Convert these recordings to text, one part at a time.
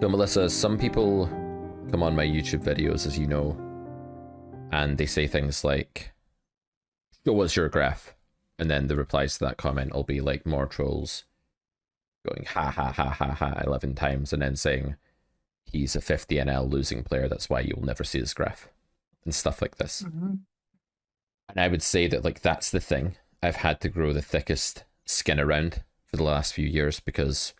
So Melissa, some people come on my YouTube videos, as you know, and they say things like, show us your graph. And then the replies to that comment will be like more trolls going ha ha ha ha ha 11 times and then saying he's a 50 NL losing player, that's why you'll never see his graph and stuff like this. Mm-hmm. And I would say that like that's the thing I've had to grow the thickest skin around for the last few years, because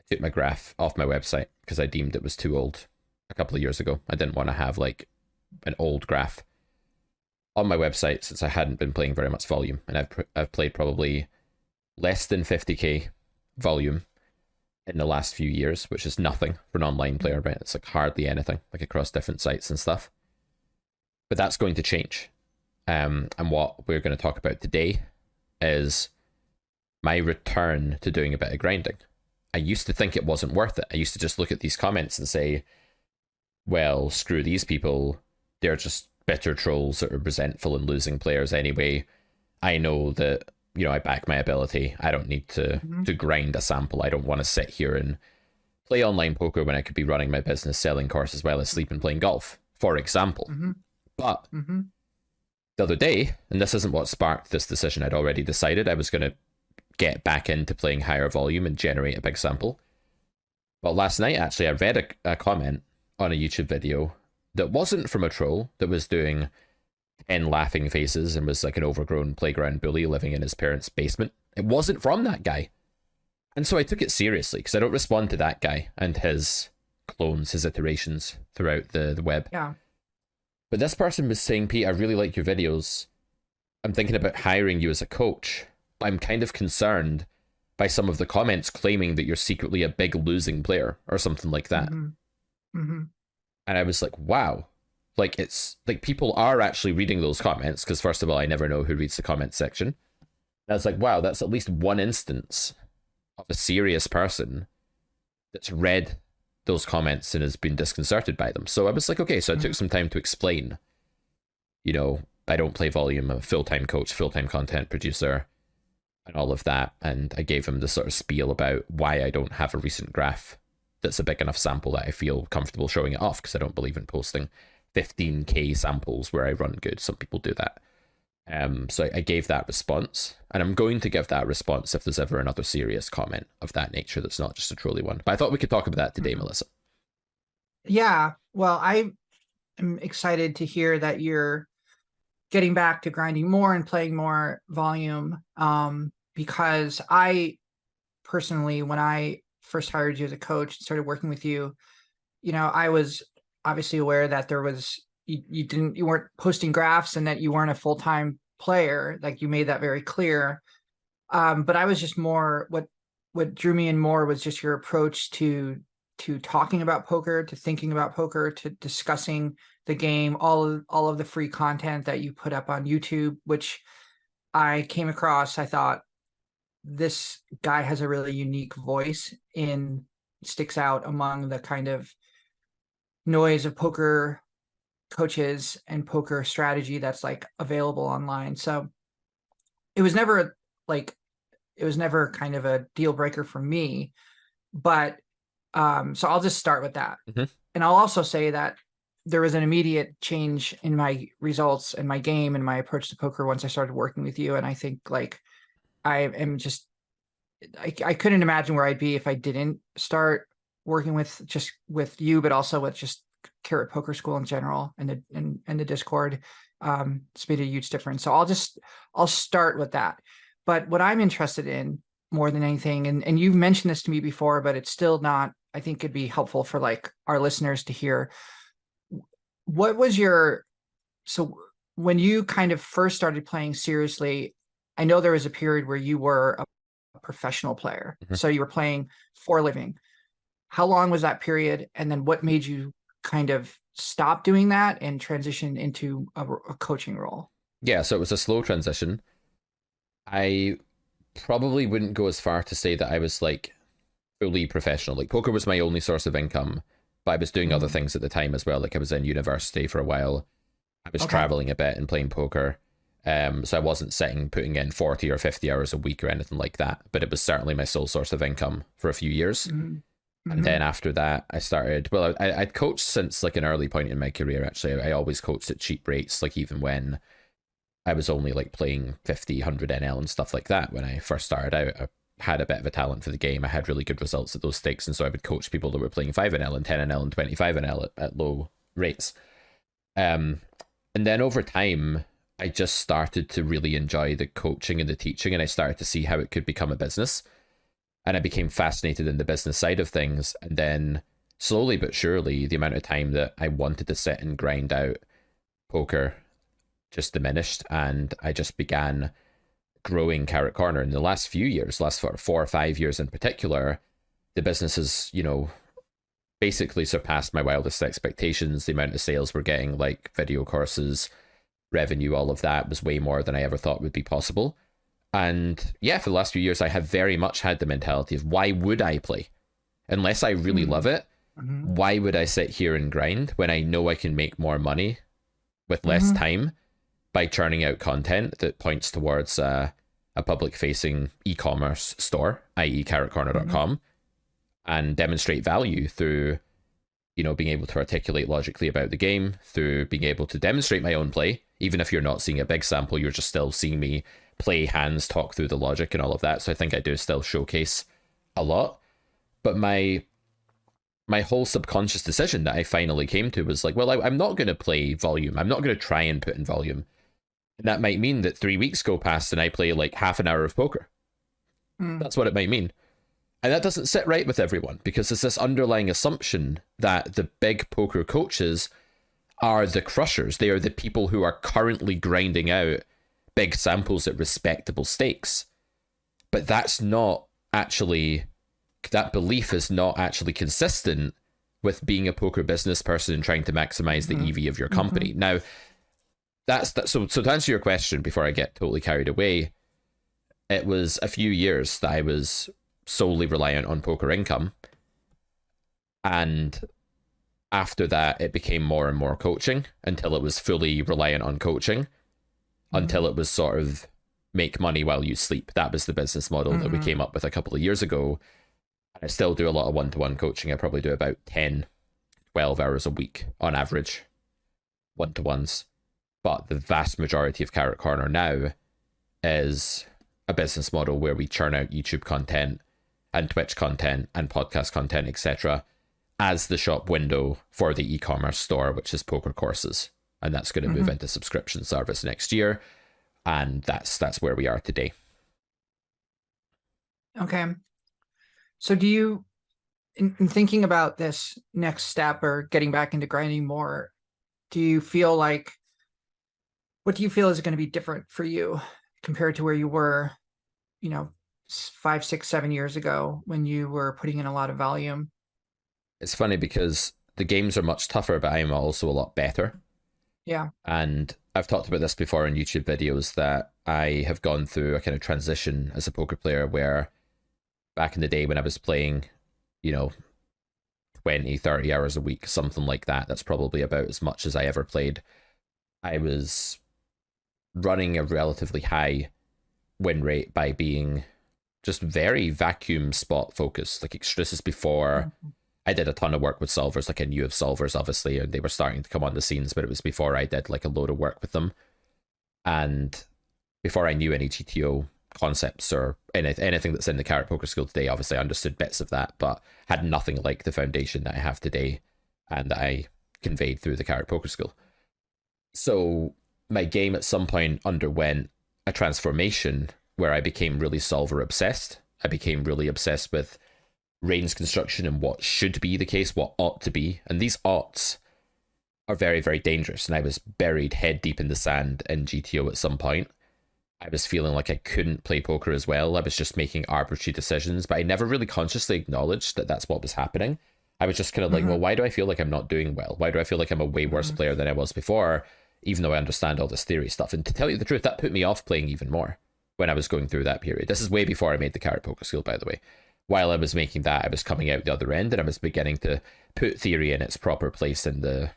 I took my graph off my website because I deemed it was too old a couple of years ago. I didn't want to have like an old graph on my website since I hadn't been playing very much volume, and I've played probably less than 50k volume in the last few years, which is nothing for an online player, right? It's like hardly anything, like across different sites and stuff. But that's going to change. And what we're going to talk about today is my return to doing a bit of grinding. I used to think it wasn't worth it. I used to just look at these comments and say, well, screw these people. They're just bitter trolls that are resentful and losing players anyway. I know that, you know, I back my ability. I don't need to grind a sample. I don't want to sit here and play online poker when I could be running my business, selling courses while asleep and playing golf, for example. But the other day, and this isn't what sparked this decision, I'd already decided I was going to get back into playing higher volume and generate a big sample. But last night, actually, I read a comment on a YouTube video that wasn't from a troll, that was doing 10 laughing faces and was like an overgrown playground bully living in his parents' basement. It wasn't from that guy. And so I took it seriously, because I don't respond to that guy and his clones, his iterations throughout the web. Yeah. But this person was saying, Pete, I really like your videos. I'm thinking about hiring you as a coach. I'm kind of concerned by some of the comments claiming that you're secretly a big losing player or something like that. And I was like, wow. Like, it's like people are actually reading those comments, because first of all, I never know who reads the comment section. And I was like, wow, that's at least one instance of a serious person that's read those comments and has been disconcerted by them. So I was like, okay, so I took some time to explain, you know, I don't play volume, I'm a full-time coach, full-time content producer, and all of that. And I gave him the sort of spiel about why I don't have a recent graph that's a big enough sample that I feel comfortable showing it off, because I don't believe in posting 15k samples where I run good. Some people do that. So I gave that response, and I'm going to give that response if there's ever another serious comment of that nature that's not just a trolly one. But I thought we could talk about that today, Melissa. Yeah, well, I am excited to hear that you're getting back to grinding more and playing more volume, because I personally, when I first hired you as a coach and started working with you, you know, I was obviously aware that there was you weren't posting graphs and that you weren't a full-time player. Like, you made that very clear. But I was just more, what drew me in more was just your approach to talking about poker, to thinking about poker, to discussing the game, all of the free content that you put up on YouTube, which I came across. I thought, this guy has a really unique voice and sticks out among the kind of noise of poker coaches and poker strategy that's like available online. So it was never kind of a deal breaker for me, but so I'll just start with that. And I'll also say that there was an immediate change in my results and my game and my approach to poker once I started working with you. And I think, like, I am just, I couldn't imagine where I'd be if I didn't start working with you, but also with just Carrot Poker School in general, and the Discord. It's made a huge difference. So I'll start with that. But what I'm interested in more than anything, and you've mentioned this to me before, but it's still not, I think it'd be helpful for like our listeners to hear. What was so when you kind of first started playing seriously, I know there was a period where you were a professional player. So you were playing for a living. How long was that period? And then what made you kind of stop doing that and transition into a coaching role? Yeah, so it was a slow transition. I probably wouldn't go as far to say that I was like fully professional. Like, poker was my only source of income, but I was doing other things at the time as well. Like, I was in university for a while. I was traveling a bit and playing poker. So I wasn't putting in 40 or 50 hours a week or anything like that, but it was certainly my sole source of income for a few years. And Hmm. then after that, I started. Well, I'd coached since like an early point in my career. Actually, I always coached at cheap rates. Like even when I was only like playing 50, 100 NL and stuff like that. When I first started out, I had a bit of a talent for the game. I had really good results at those stakes, and so I would coach people that were playing 5 NL and 10 NL and 25 NL at low rates. Um, and then over time, I just started to really enjoy the coaching and the teaching, and I started to see how it could become a business. And I became fascinated in the business side of things. And then slowly but surely, the amount of time that I wanted to sit and grind out poker just diminished, and I just began growing Carrot Corner in the last few years, last 4 or 5 years in particular. The business has, basically surpassed my wildest expectations. The amount of sales we're getting, like video courses, revenue, all of that was way more than I ever thought would be possible. And yeah, for the last few years, I have very much had the mentality of why would I play? Unless I really love it, Hmm. why would I sit here and grind when I know I can make more money with less Hmm. time by churning out content that points towards a public facing e commerce store, i.e., Hmm. carrotcorner.com, and demonstrate value through being able to articulate logically about the game, through being able to demonstrate my own play. Even if you're not seeing a big sample, you're just still seeing me play hands, talk through the logic and all of that. So I think I do still showcase a lot. But my whole subconscious decision that I finally came to was like, well, I'm not going to play volume. I'm not going to try and put in volume. And that might mean that 3 weeks go past and I play like half an hour of poker. Hmm. That's what it might mean. And that doesn't sit right with everyone because there's this underlying assumption that the big poker coaches are the crushers. They are the people who are currently grinding out big samples at respectable stakes. But that's not actually, that belief is not actually consistent with being a poker business person and trying to maximize the Hmm. EV of your Hmm. company. Now, that's that. So to answer your question, before I get totally carried away, it was a few years that I was solely reliant on poker income, and after that, it became more and more coaching until it was fully reliant on coaching, Hmm. until it was sort of make money while you sleep. That was the business model that we Hmm. came up with a couple of years ago. I still do a lot of one-to-one coaching. I probably do about 10, 12 hours a week on average, one-to-ones. But the vast majority of Carrot Corner now is a business model where we churn out YouTube content and Twitch content and podcast content, etc., as the shop window for the e-commerce store, which is Poker Courses, and that's going to move Hmm. into subscription service next year, and that's where we are today. Okay. So do you, in thinking about this next step or getting back into grinding more, do you feel like, what do you feel is going to be different for you compared to where you were, you know, 5, 6, 7 years ago when you were putting in a lot of volume? It's funny because the games are much tougher, but I'm also a lot better. Yeah. And I've talked about this before in YouTube videos that I have gone through a kind of transition as a poker player where back in the day when I was playing, you know, 20, 30 hours a week, something like that, that's probably about as much as I ever played. I was running a relatively high win rate by being just very vacuum spot focused. Like, this is before Mhm. I did a ton of work with solvers. Like, I knew of solvers, obviously, and they were starting to come on the scenes, but it was before I did like a load of work with them. And before I knew any GTO concepts or anything that's in the Carrot Poker School today, obviously I understood bits of that, but had nothing like the foundation that I have today and that I conveyed through the Carrot Poker School. So my game at some point underwent a transformation where I became really solver obsessed. I became really obsessed with range construction and what should be the case, what ought to be. And these oughts are very, very dangerous. And I was buried head deep in the sand in GTO at some point. I was feeling like I couldn't play poker as well. I was just making arbitrary decisions, but I never really consciously acknowledged that that's what was happening. I was just kind of like, well, Mhm. why do I feel like I'm not doing well? Why do I feel like I'm a way worse Mhm. player than I was before, even though I understand all this theory stuff? And to tell you the truth, that put me off playing even more when I was going through that period. This is way before I made the Carrot Poker School, by the way. While I was making that, I was coming out the other end and I was beginning to put theory in its proper place in the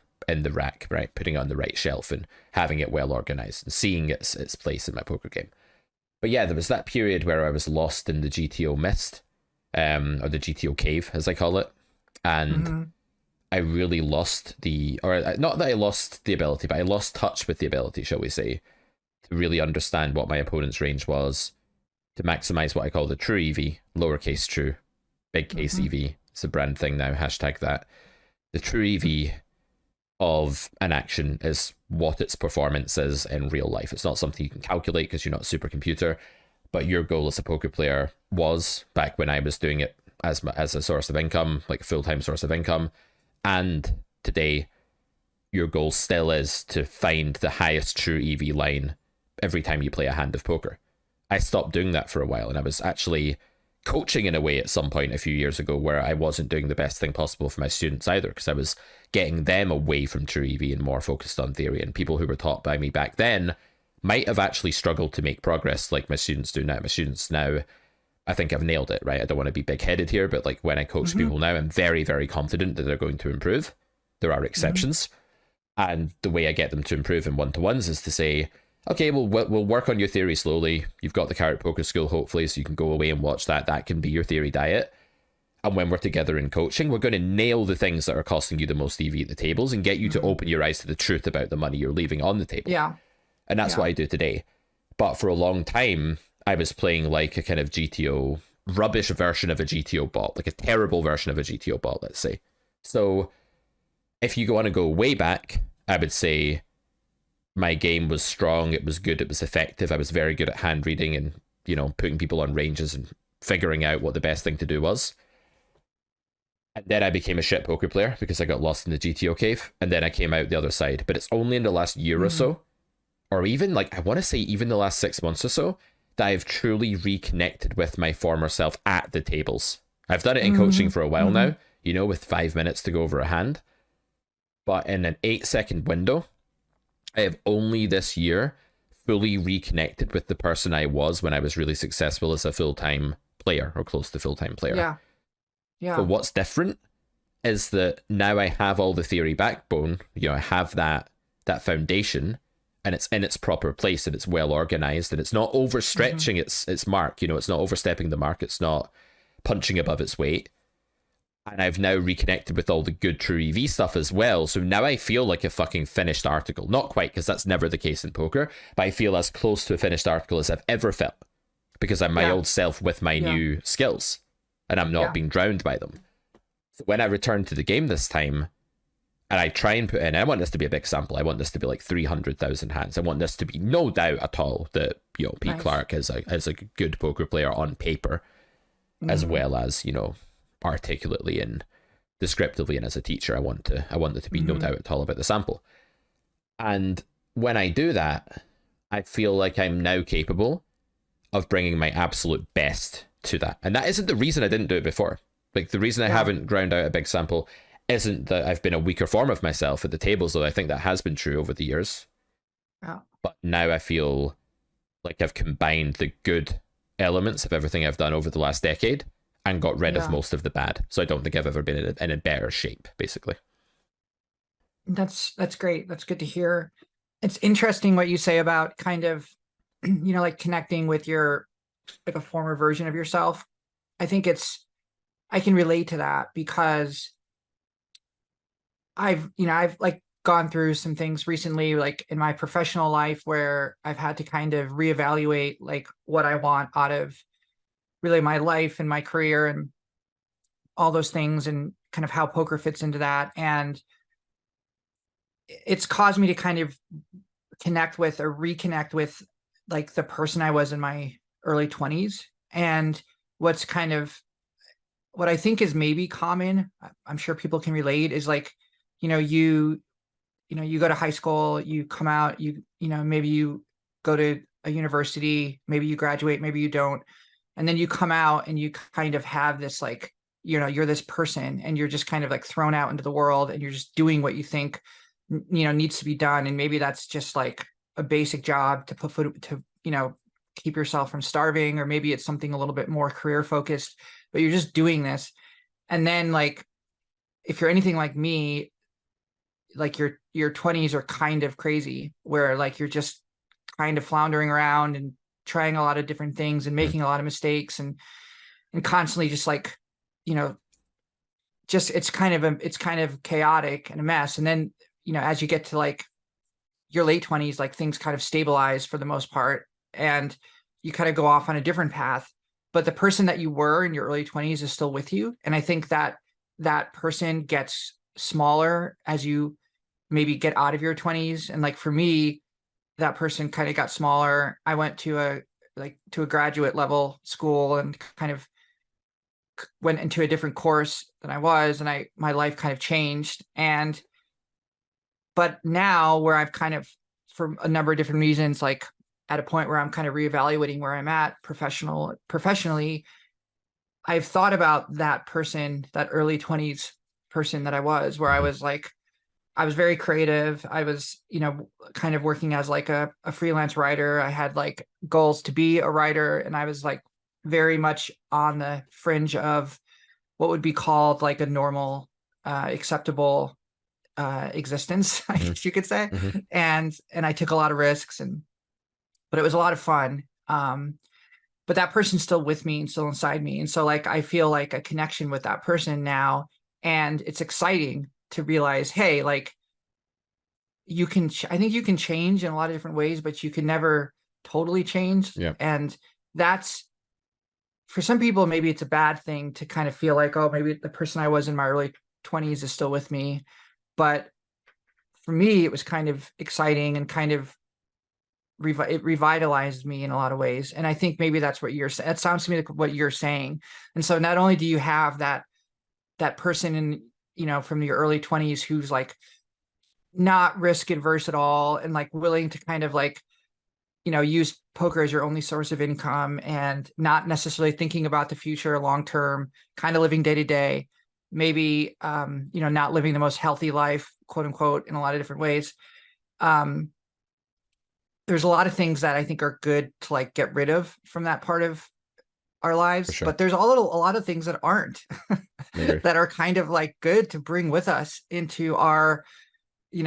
rack, right? Putting it on the right shelf and having it well organized and seeing its place in my poker game. But yeah, there was that period where I was lost in the GTO mist. or the GTO cave, as I call it. And Mm-hmm. I really lost not that I lost the ability, but I lost touch with the ability, shall we say, to really understand what my opponent's range was, to maximize what I call the true EV, lowercase true, big case Mm-hmm. EV. It's a brand thing now, hashtag that. The true EV of an action is what its performance is in real life. It's not something you can calculate because you're not a supercomputer, but your goal as a poker player was, back when I was doing it as a source of income, like a full-time source of income, and today your goal still is to find the highest true EV line every time you play a hand of poker. I stopped doing that for a while, and I was actually coaching in a way at some point a few years ago where I wasn't doing the best thing possible for my students either, because I was getting them away from true EV and more focused on theory. And people who were taught by me back then might have actually struggled to make progress like my students do now. My students now, I think I've nailed it, right? I don't want to be big headed here, but like when I coach Mm-hmm. people now, I'm very, very confident that they're going to improve. There are Mm-hmm. exceptions. And the way I get them to improve in one-to-ones is to say, okay, we'll work on your theory slowly. You've got the Carrot Poker School, hopefully, so you can go away and watch that. That can be your theory diet. And when we're together in coaching, we're going to nail the things that are costing you the most EV at the tables and get you to Mm-hmm. open your eyes to the truth about the money you're leaving on the table. Yeah. And that's Yeah. what I do today. But for a long time, I was playing like a kind of GTO, rubbish version of a GTO bot, like a terrible version of a GTO bot, let's say. So if you want to go way back, I would say my game was strong, it was good, it was effective. I was very good at hand reading and, putting people on ranges and figuring out what the best thing to do was. And then I became a shit poker player because I got lost in the GTO cave, and then I came out the other side. But it's only in the last year or Mm-hmm. so, or even like I want to say even the last 6 months or so, that I've truly reconnected with my former self at the tables. I've done it in coaching for a while Mm-hmm. now, with 5 minutes to go over a hand. But in an 8 second window, I have only this year fully reconnected with the person I was when I was really successful as a full-time player or close to full-time player. Yeah. So Yeah. what's different is that now I have all the theory backbone, I have that foundation, and it's in its proper place, and it's well organized, and it's not Mm-hmm. overstretching its mark, it's not overstepping the mark, it's not punching above its weight. And I've now reconnected with all the good true EV stuff as well. So now I feel like a fucking finished article. Not quite, because that's never the case in poker, but I feel as close to a finished article as I've ever felt, because I'm my Yeah. old self with my Yeah. new skills, and I'm not Yeah. being drowned by them. So when I return to the game this time, and I try and put in, I want this to be a big sample. I want this to be like 300,000 hands. I want this to be no doubt at all that, Pete Nice. Clark is a good poker player on paper, as Mm-hmm. well as, articulately and descriptively, and as a teacher, I want there to be no Mm-hmm. doubt at all about the sample. And when I do that, I feel like I'm now capable of bringing my absolute best to that. And that isn't the reason I didn't do it before. Like, the reason I Yeah. haven't ground out a big sample isn't that I've been a weaker form of myself at the tables, though I think that has been true over the years. Yeah. But now I feel like I've combined the good elements of everything I've done over the last decade and got rid of Yeah. most of the bad. So I don't think I've ever been in a better shape, basically. That's great. That's good to hear. It's interesting what you say about kind of, like connecting with your, like a former version of yourself. I think I can relate to that because I've like gone through some things recently, like in my professional life, where I've had to kind of reevaluate like what I want out of really my life and my career and all those things, and kind of how poker fits into that. And it's caused me to kind of connect with or reconnect with like the person I was in my early 20s. And what's kind of what I think is maybe common, I'm sure people can relate, is like, you go to high school, you come out, maybe you go to a university, maybe you graduate, maybe you don't. And then you come out and you kind of have this like, you're this person and you're just kind of like thrown out into the world and you're just doing what you think, needs to be done. And maybe that's just like a basic job to put food to, keep yourself from starving, or maybe it's something a little bit more career focused, but you're just doing this. And then like, if you're anything like me, like your 20s are kind of crazy, where like you're just kind of floundering around and trying a lot of different things and Mm. making a lot of mistakes. And and constantly just like, you know, just it's kind of chaotic and a mess. And then, as you get to like your late 20s, like things kind of stabilize for the most part, and you kind of go off on a different path. But the person that you were in your early 20s is still with you. And I think that that person gets smaller as you maybe get out of your 20s. And like for me, that person kind of got smaller. I went to a graduate level school and kind of went into a different course than I was, and my life kind of changed. And but now where I've kind of, for a number of different reasons, like at a point where I'm kind of reevaluating where I'm at professionally, I've thought about that person, that early 20s person that I was, where I was like, I was very creative. I was, kind of working as like a freelance writer. I had like goals to be a writer, and I was like very much on the fringe of what would be called like a normal, acceptable existence, I guess you could say. Mm-hmm. And I took a lot of risks, but it was a lot of fun. But that person's still with me and still inside me. And so like, I feel like a connection with that person now. And it's exciting to realize, hey, like I think you can change in a lot of different ways, but you can never totally change. Yeah. And that's, for some people, maybe it's a bad thing to kind of feel like, oh, maybe the person I was in my early 20s is still with me. But for me, it was kind of exciting and kind of it revitalized me in a lot of ways. And I think maybe that's what you're saying. It sounds to me like what you're saying. And so not only do you have that person in, from your early 20s who's like not risk adverse at all, and like willing to kind of like, use poker as your only source of income, and not necessarily thinking about the future long term, kind of living day to day, maybe, not living the most healthy life, quote unquote, in a lot of different ways. There's a lot of things that I think are good to like get rid of from that part of our lives, sure. but there's a lot of things that aren't that are kind of like good to bring with us into our, as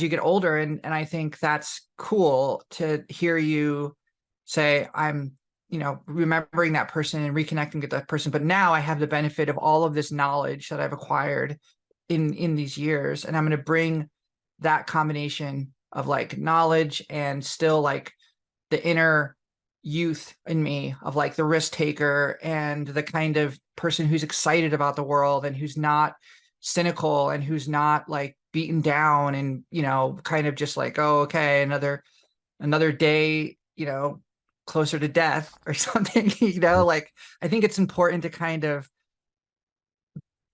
you get older. And I think that's cool to hear you say, I'm, remembering that person and reconnecting with that person. But now I have the benefit of all of this knowledge that I've acquired in these years. And I'm going to bring that combination of like knowledge and still like the inner youth in me of like the risk taker and the kind of person who's excited about the world and who's not cynical and who's not like beaten down and, kind of just like, oh, okay, another day, closer to death or something, like, I think it's important to kind of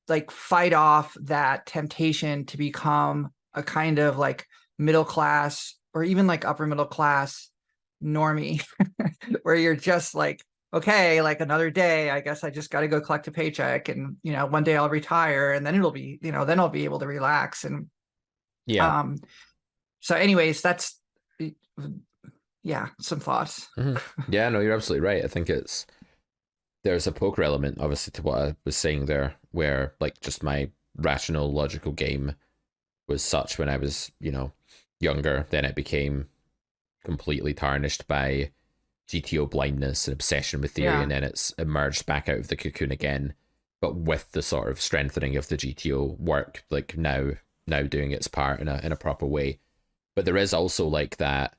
like fight off that temptation to become a kind of like middle class or even like upper middle class normie where you're just like, okay, like another day, I guess I just got to go collect a paycheck, and one day I'll retire, and then it'll be, then I'll be able to relax. And so anyways, that's some thoughts. Yeah, no, you're absolutely right. I think there's a poker element obviously to what I was saying there, where like just my rational logical game was such when I was, younger, then it became completely tarnished by GTO blindness and obsession with theory, and then it's emerged back out of the cocoon again, but with the sort of strengthening of the GTO work, like now doing its part in a proper way. But there is also like that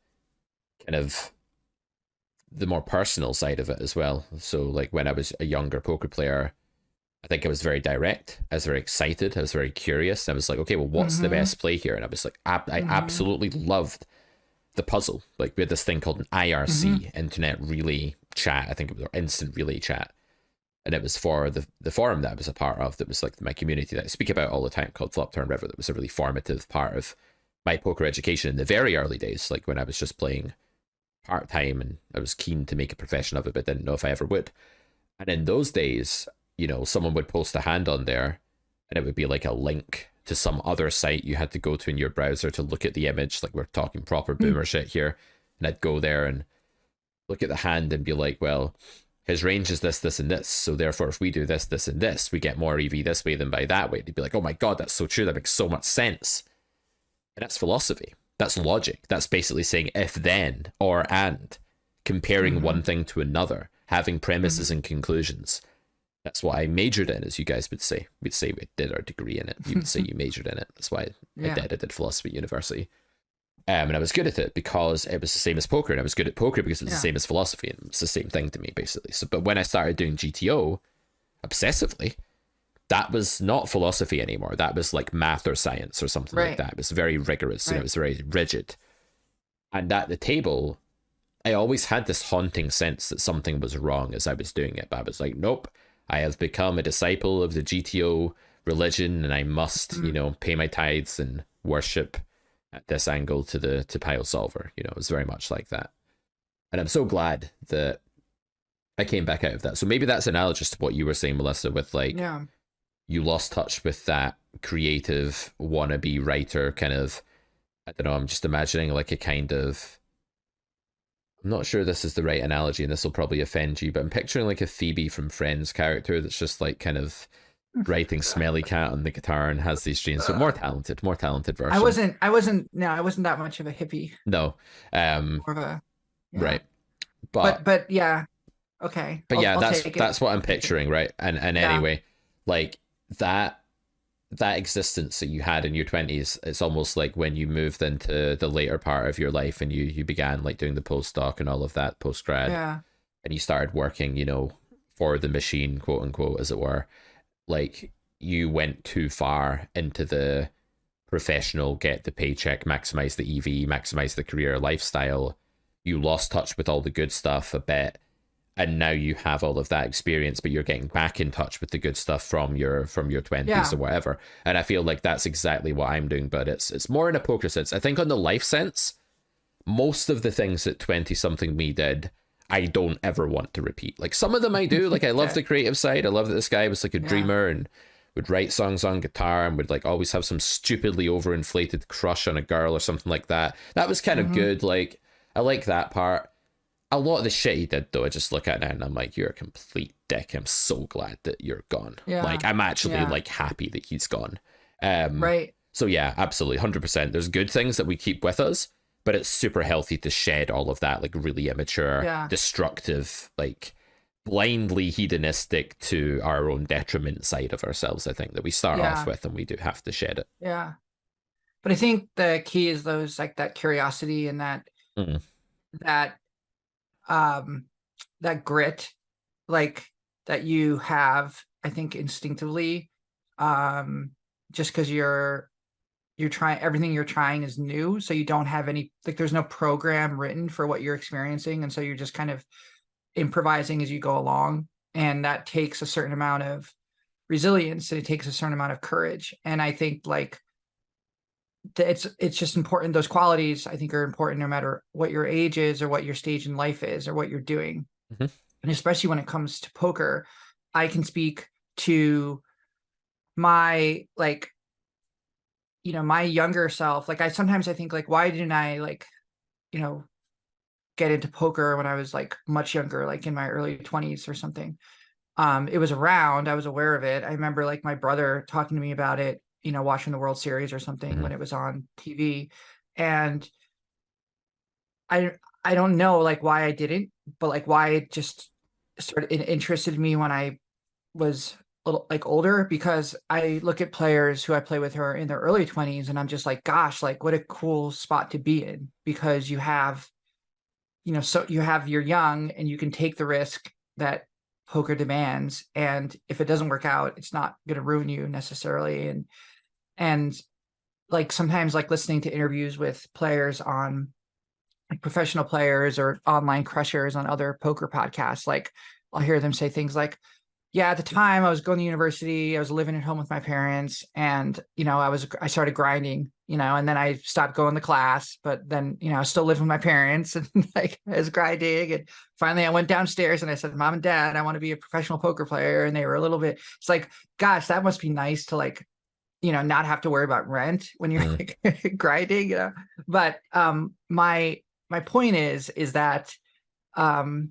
kind of the more personal side of it as well. So like when I was a younger poker player, I think I was very direct. I was very excited. I was very curious. I was like, okay, well, what's the best play here? And I was like, I absolutely loved the puzzle. Like we had this thing called an IRC, Internet Relay Chat. I think it was Instant Relay Chat. And it was for the forum that I was a part of, that was like my community that I speak about all the time, called Flop Turn River. That was a really formative part of my poker education in the very early days, like when I was just playing part-time and I was keen to make a profession of it, but didn't know if I ever would. And in those days, someone would post a hand on there and it would be like a link to some other site you had to go to in your browser to look at the image. Like we're talking proper boomer shit here. And I'd go there and look at the hand and be like, well, his range is this, this, and this. So therefore, if we do this, this, and this, we get more EV this way than by that way. They'd be like, oh my God, that's so true. That makes so much sense. And that's philosophy. That's logic. That's basically saying if then or and, comparing one thing to another, having premises Mhm. and conclusions. That's what I majored in, as you guys would say. We'd say we did our degree in it. You would say you majored in it. That's why I Yeah. did. I did philosophy at university. And I was good at it because it was the same as poker, and I was good at poker because it was the Yeah. same as philosophy, and it's the same thing to me, basically. So, but when I started doing GTO obsessively, that was not philosophy anymore. That was like math or science or something like Right. that. It was very rigorous and it Right. was very rigid. And at the table, I always had this haunting sense that something was wrong as I was doing it. But I was like, nope, I have become a disciple of the GTO religion, and I must, Mhm. pay my tithes and worship at this angle to the to Pile Solver. It was very much like that. And I'm so glad that I came back out of that. So maybe that's analogous to what you were saying, Melissa, with like Yeah. you lost touch with that creative wannabe writer kind of. I don't know, I'm just imagining like a kind of, I'm not sure this is the right analogy and this will probably offend you, but I'm picturing like a Phoebe from Friends character that's just like kind of writing Smelly Cat on the guitar and has these dreams, but more talented version. No, I wasn't that much of a hippie. No. Um, More of a, yeah. right. But But yeah. Okay. yeah, I'll that's take it. that's what I'm Take it. picturing, right? And Yeah. anyway, like that that existence that you had in your 20s, it's almost like when you moved into the later part of your life and you began like doing the postdoc and all of that post grad, Yeah. and you started working, for the machine, quote unquote, as it were. Like you went too far into the professional, get the paycheck, maximize the EV, maximize the career lifestyle. You lost touch with all the good stuff a bit, and now you have all of that experience, but you're getting back in touch with the good stuff from your 20s Yeah. or whatever. And I feel like that's exactly what I'm doing, but it's more in a poker sense. I think on the life sense, most of the things that 20 something me did, I don't ever want to repeat. Like some of them I do. Like I love Okay. the creative side. I love that this guy was like a Yeah. dreamer and would write songs on guitar and would like always have some stupidly overinflated crush on a girl or something like that. That was kind of Hmm. good. Like I like that part. A lot of the shit he did though, I just look at it and I'm like, you're a complete dick. I'm so glad that you're gone. Yeah. Like I'm actually Yeah. like happy that he's gone. Um Right. so yeah, absolutely, 100%. There's good things that we keep with us, but it's super healthy to shed all of that like really immature, Yeah. destructive, like blindly hedonistic to our own detriment side of ourselves. I think that we start off Yeah. with, and we do have to shed it. Yeah. But I think the key is those like that curiosity and Mm. that um that grit like that you have, I think instinctively, um just because you're trying, everything you're trying is new, so you don't have any, like there's no program written for what you're experiencing, and so you're just kind of improvising as you go along, and that takes a certain amount of resilience and it takes a certain amount of courage. And I think like it's just important, those qualities I think are important no matter what your age is or what your stage in life is or what you're doing. Hmm. And especially when it comes to poker, I can speak to my like, my younger self. Like I think like, why didn't I like, you know get into poker when I was like much younger, like in my early 20s or something. It was around, I was aware of it. I remember like my brother talking to me about it, watching the World Series or something Hmm. when it was on TV. And I I don't know like why I didn't, but like why it just started, it interested me when I was a little like older, because I look at players who I play with who are in their early 20s and I'm just like, gosh, like what a cool spot to be in, because you have, so you're young and you can take the risk that poker demands. And if it doesn't work out, it's not going to ruin you necessarily. And like sometimes like listening to interviews with players on like professional players or online crushers on other poker podcasts, like I'll hear them say things like, yeah, at the time I was going to university, I was living at home with my parents, and I started grinding, and then I stopped going to class, but then I was still living with my parents and like I was grinding, and finally I went downstairs and I said, Mom and Dad, I want to be a professional poker player, and they were a little bit, it's like, gosh, that must be nice to like, not have to worry about rent when you're Hmm. like grinding, but my point is that um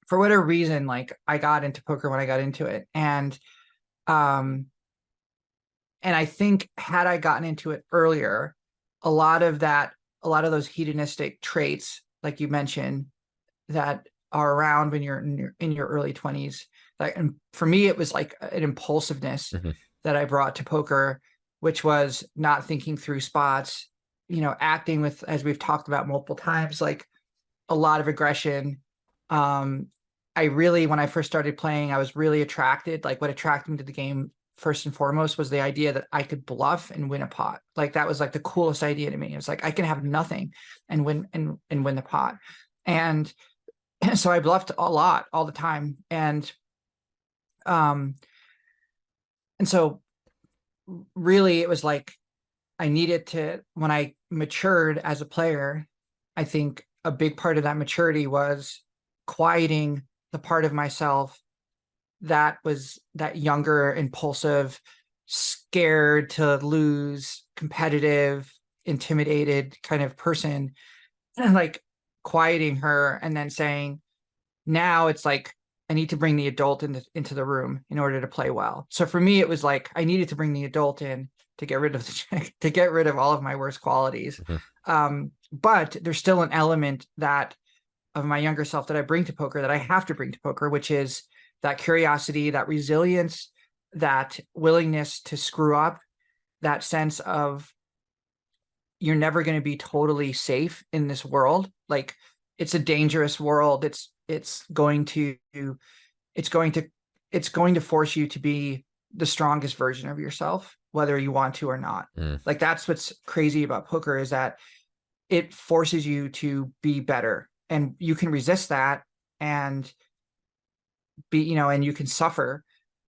for whatever reason, like I got into poker when I got into it. Um, and I think had I gotten into it earlier, a lot of those hedonistic traits, like you mentioned, that are around when you're in your early 20s. Like, and for me, it was like an impulsiveness Mm-hmm. that I brought to poker, which was not thinking through spots, acting with, as we've talked about multiple times, like a lot of aggression. Um, I really, when I first started playing, I was really attracted. Like, what attracted me to the game first and foremost was the idea that I could bluff and win a pot. Like, that was like the coolest idea to me. It was like I can have nothing and win the pot. And so I bluffed a lot all the time. Um and so really it was like I needed to, when I matured as a player, I think a big part of that maturity was quieting the part of myself that was that younger, impulsive, scared to lose, competitive, intimidated kind of person, and like quieting her and then saying, now it's like I need to bring the adult into the room in order to play well. So for me, it was like I needed to bring the adult in to get rid of to get rid of all of my worst qualities. Mm-hmm. But there's still an element that of my younger self that I bring to poker, that I have to bring to poker, which is that curiosity, that resilience, that willingness to screw up, that sense of you're never going to be totally safe in this world. Like, it's a dangerous world. It's going to it's going to it's going to force you to be the strongest version of yourself, whether you want to or not. Like, that's what's crazy about poker, is that it forces you to be better, and you can resist that and be, and you can suffer.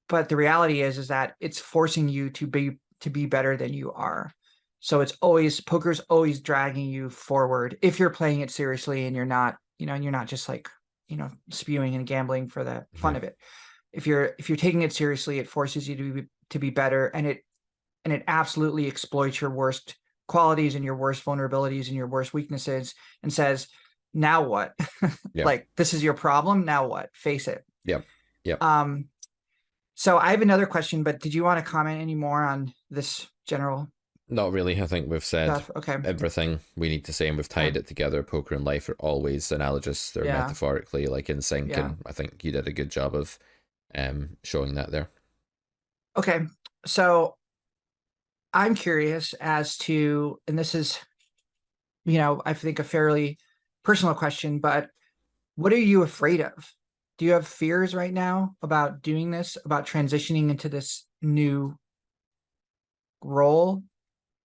But the reality is that it's forcing you to be better than you are. So poker's always dragging you forward if you're playing it seriously and you're not, and you're not just like, spewing and gambling for the fun Mm-hmm. of it. If you're taking it seriously, it forces you to be better, and it absolutely exploits your worst qualities and your worst vulnerabilities and your worst weaknesses and says, now what? Yeah. Like, this is your problem. Now what? Face it. Yep. Yep. So I have another question, but did you want to comment any more on this general Not really. I think we've said stuff? Okay. everything we need to say, and we've tied it together. Poker and life are always analogous. They're Yeah. metaphorically like in sync, Yeah. and I think you did a good job of showing that there. Okay. So I'm curious as to, and this is, I think a fairly personal question, but what are you afraid of? Do you have fears right now about doing this, about transitioning into this new role?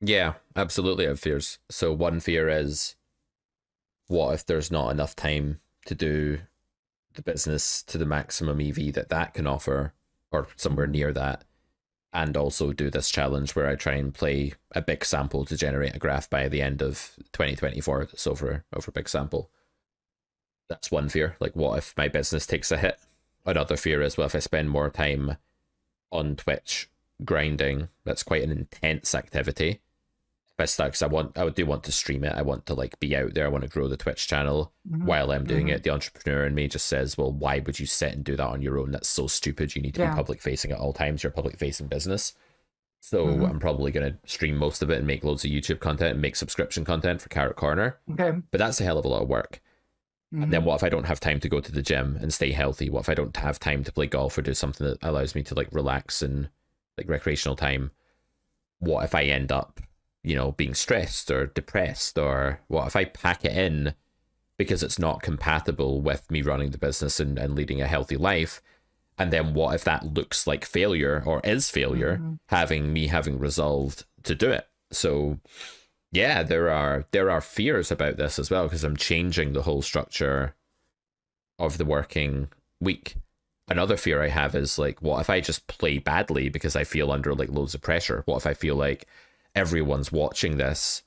Yeah, absolutely. I have fears. So one fear is, what if there's not enough time to do the business to the maximum EV that can offer, or somewhere near that, and also do this challenge where I try and play a big sample to generate a graph by the end of 2024 that's over a big sample. That's one fear. Like, what if my business takes a hit? Another fear is, well, if I spend more time on Twitch grinding, that's quite an intense activity. If I start, because I do want to stream it. I want to like be out there. I want to grow the Twitch channel while I'm doing it. The entrepreneur in me just says, well, why would you sit and do that on your own? That's so stupid. You need to be public facing at all times. You're a public facing business. So I'm probably going to stream most of it and make loads of YouTube content and make subscription content for Carrot Corner. Okay. But that's a hell of a lot of work. And then what if I don't have time to go to the gym and stay healthy? What if I don't have time to play golf or do something that allows me to like relax and like recreational time? What if I end up, being stressed or depressed? Or what if I pack it in because it's not compatible with me running the business and leading a healthy life? And then what if that looks like failure or is failure, having resolved to do it? So yeah, there are fears about this as well, because I'm changing the whole structure of the working week. Another fear I have is like, what if I just play badly because I feel under like loads of pressure? What if I feel like everyone's watching this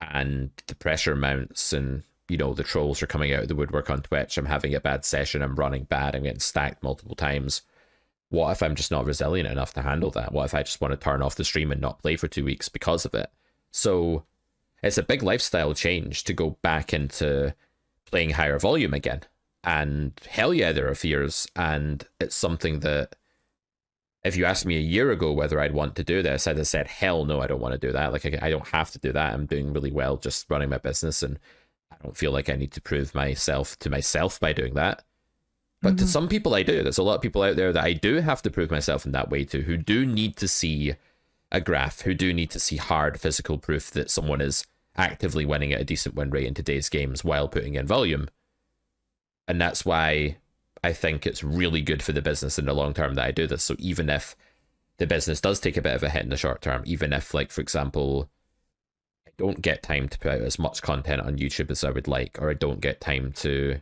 and the pressure mounts, and the trolls are coming out of the woodwork on Twitch, I'm having a bad session, I'm running bad, I'm getting stacked multiple times. What if I'm just not resilient enough to handle that? What if I just want to turn off the stream and not play for 2 weeks because of it? So it's a big lifestyle change to go back into playing higher volume again. And hell yeah, there are fears. And it's something that, if you asked me a year ago whether I'd want to do this, I'd have said, hell no, I don't want to do that. Like, I don't have to do that. I'm doing really well just running my business, and I don't feel like I need to prove myself to myself by doing that. But to Hmm. some people, I do. There's a lot of people out there that I do have to prove myself in that way to, who do need to see a graph, who do need to see hard physical proof that someone is actively winning at a decent win rate in today's games while putting in volume. And that's why I think it's really good for the business in the long term that I do this. So even if the business does take a bit of a hit in the short term, even if, like, for example, I don't get time to put out as much content on YouTube as I would like, or I don't get time to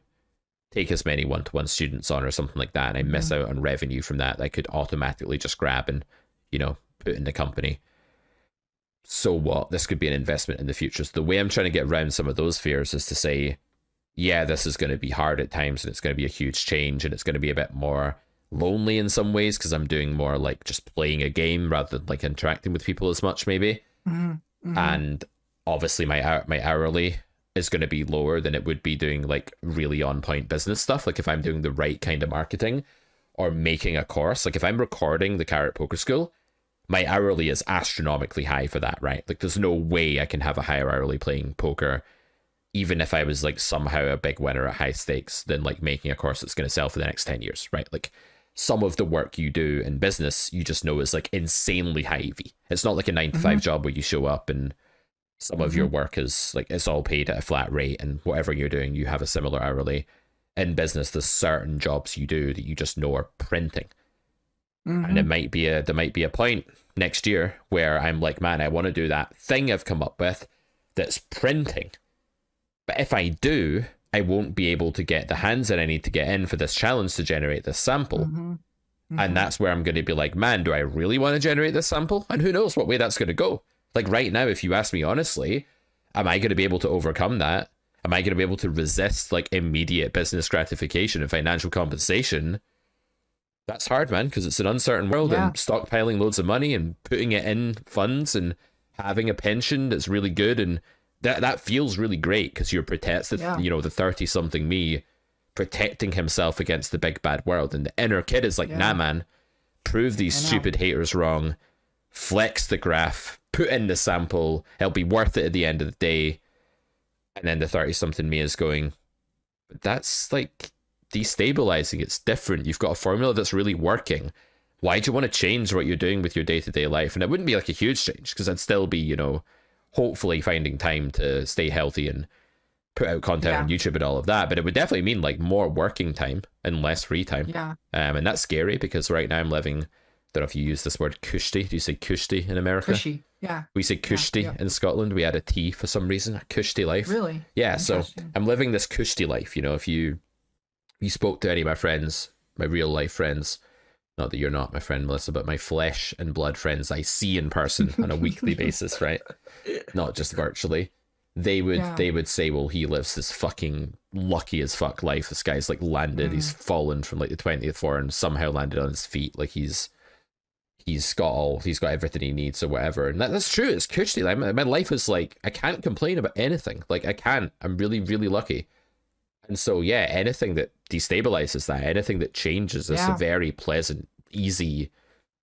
take as many one-to-one students on or something like that, and I miss out on revenue from that I could automatically just grab and, put in the company. So what? This could be an investment in the future. So the way I'm trying to get around some of those fears is to say, yeah, this is going to be hard at times, and it's going to be a huge change, and it's going to be a bit more lonely in some ways because I'm doing more like just playing a game rather than like interacting with people as much, maybe. Hmm. And obviously my hourly is going to be lower than it would be doing like really on point business stuff. Like if I'm doing the right kind of marketing or making a course, like if I'm recording the Carrot Poker School, my hourly is astronomically high for that, right? Like there's no way I can have a higher hourly playing poker, even if I was like somehow a big winner at high stakes, than like making a course that's going to sell for the next 10 years, right? Like some of the work you do in business, you just know is like insanely high EV. It's not like a 9 to 5 job where you show up and some of your work is like, it's all paid at a flat rate, and whatever you're doing, you have a similar hourly. In business, there's certain jobs you do that you just know are printing. And there might be a point next year where I'm like, man, I want to do that thing I've come up with that's printing. But if I do, I won't be able to get the hands that I need to get in for this challenge to generate this sample. And that's where I'm going to be like, man, do I really want to generate this sample? And who knows what way that's going to go. Like right now, if you ask me honestly, am I going to be able to overcome that? Am I going to be able to resist like immediate business gratification and financial compensation? That's hard, man, because it's an uncertain world, and stockpiling loads of money and putting it in funds and having a pension that's really good, and that feels really great because you're the 30-something me protecting himself against the big bad world, and the inner kid is like, nah, man, prove these stupid haters wrong, flex the graph, put in the sample, it'll be worth it at the end of the day. And then the 30-something me is going, but that's like destabilizing. It's different. You've got a formula that's really working. Why do you want to change what you're doing with your day-to-day life? And it wouldn't be like a huge change because I'd still be, hopefully finding time to stay healthy and put out content on YouTube and all of that. But it would definitely mean like more working time and less free time. And that's scary because right now I'm living, I don't know if you use this word kushti. Do you say kushti in America? Cushy, yeah. We say kushti in Scotland. We add a T for some reason, a kushti life. Really? Yeah, so I'm living this kushti life. If you spoke to any of my friends, my real life friends, not that you're not my friend, Melissa, but my flesh and blood friends I see in person on a weekly basis, right? Not just virtually. They would say, well, he lives this fucking lucky as fuck life. This guy's like landed, he's fallen from like the 20th floor and somehow landed on his feet. Like he's got everything he needs or whatever. And that's true. It's cushy. Like my life is like, I can't complain about anything. Like I can't. I'm really, really lucky. And so, yeah, anything that destabilizes that, anything that changes this very pleasant, easy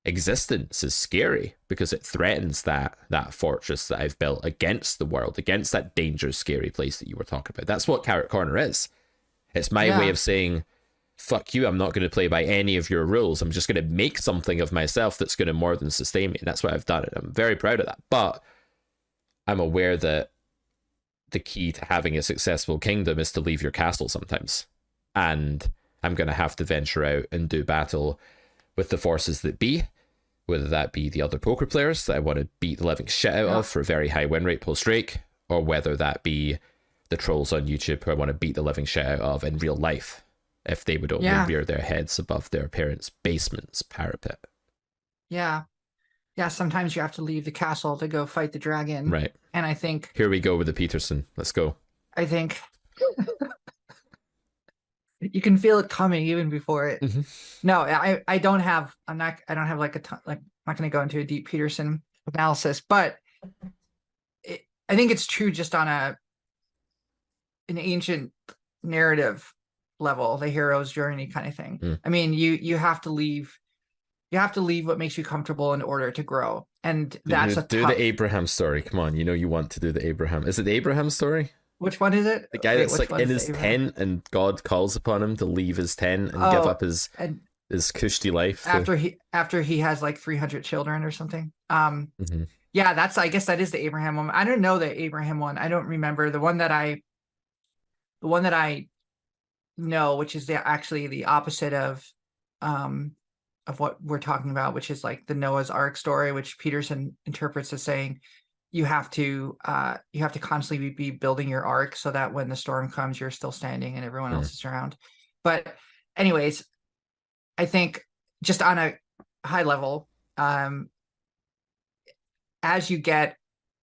existence is scary because it threatens that fortress that I've built against the world, against that dangerous, scary place that you were talking about. That's what Carrot Corner is. It's my way of saying, fuck you, I'm not going to play by any of your rules. I'm just going to make something of myself that's going to more than sustain me. And that's what I've done. And I'm very proud of that. But I'm aware that the key to having a successful kingdom is to leave your castle sometimes. And I'm going to have to venture out and do battle with the forces that be, whether that be the other poker players that I want to beat the living shit out of for a very high win rate post-rake, or whether that be the trolls on YouTube who I want to beat the living shit out of in real life if they would only rear their heads above their parents' basement's parapet. Yeah. Yeah, sometimes you have to leave the castle to go fight the dragon. Right. And I think... Here we go with the Peterson. Let's go. I think... you can feel it coming even before it. No, I don't have... I don't have like a ton... Like, I'm not going to go into a deep Peterson analysis, but I think it's true just on an ancient narrative level, the hero's journey kind of thing. I mean, you have to leave... You have to leave what makes you comfortable in order to grow. And that's do the Abraham story. Come on, you want to do the Abraham. Is it the Abraham story? Which one is it? The guy Wait, that's which like one in is the his Abraham? tent and God calls upon him to leave his tent and give Oh, up his and cushy life to. after he has like 300 children or something. Mhm. Yeah, that's I guess that is the Abraham one. I don't know the Abraham one. I don't remember the one that I know, which is actually the opposite um of what we're talking about, which is like the Noah's Ark story, which Peterson interprets as saying you have to constantly be building your ark so that when the storm comes, you're still standing and everyone Mm. else is around. But anyways, I think just on a high level, um, as you get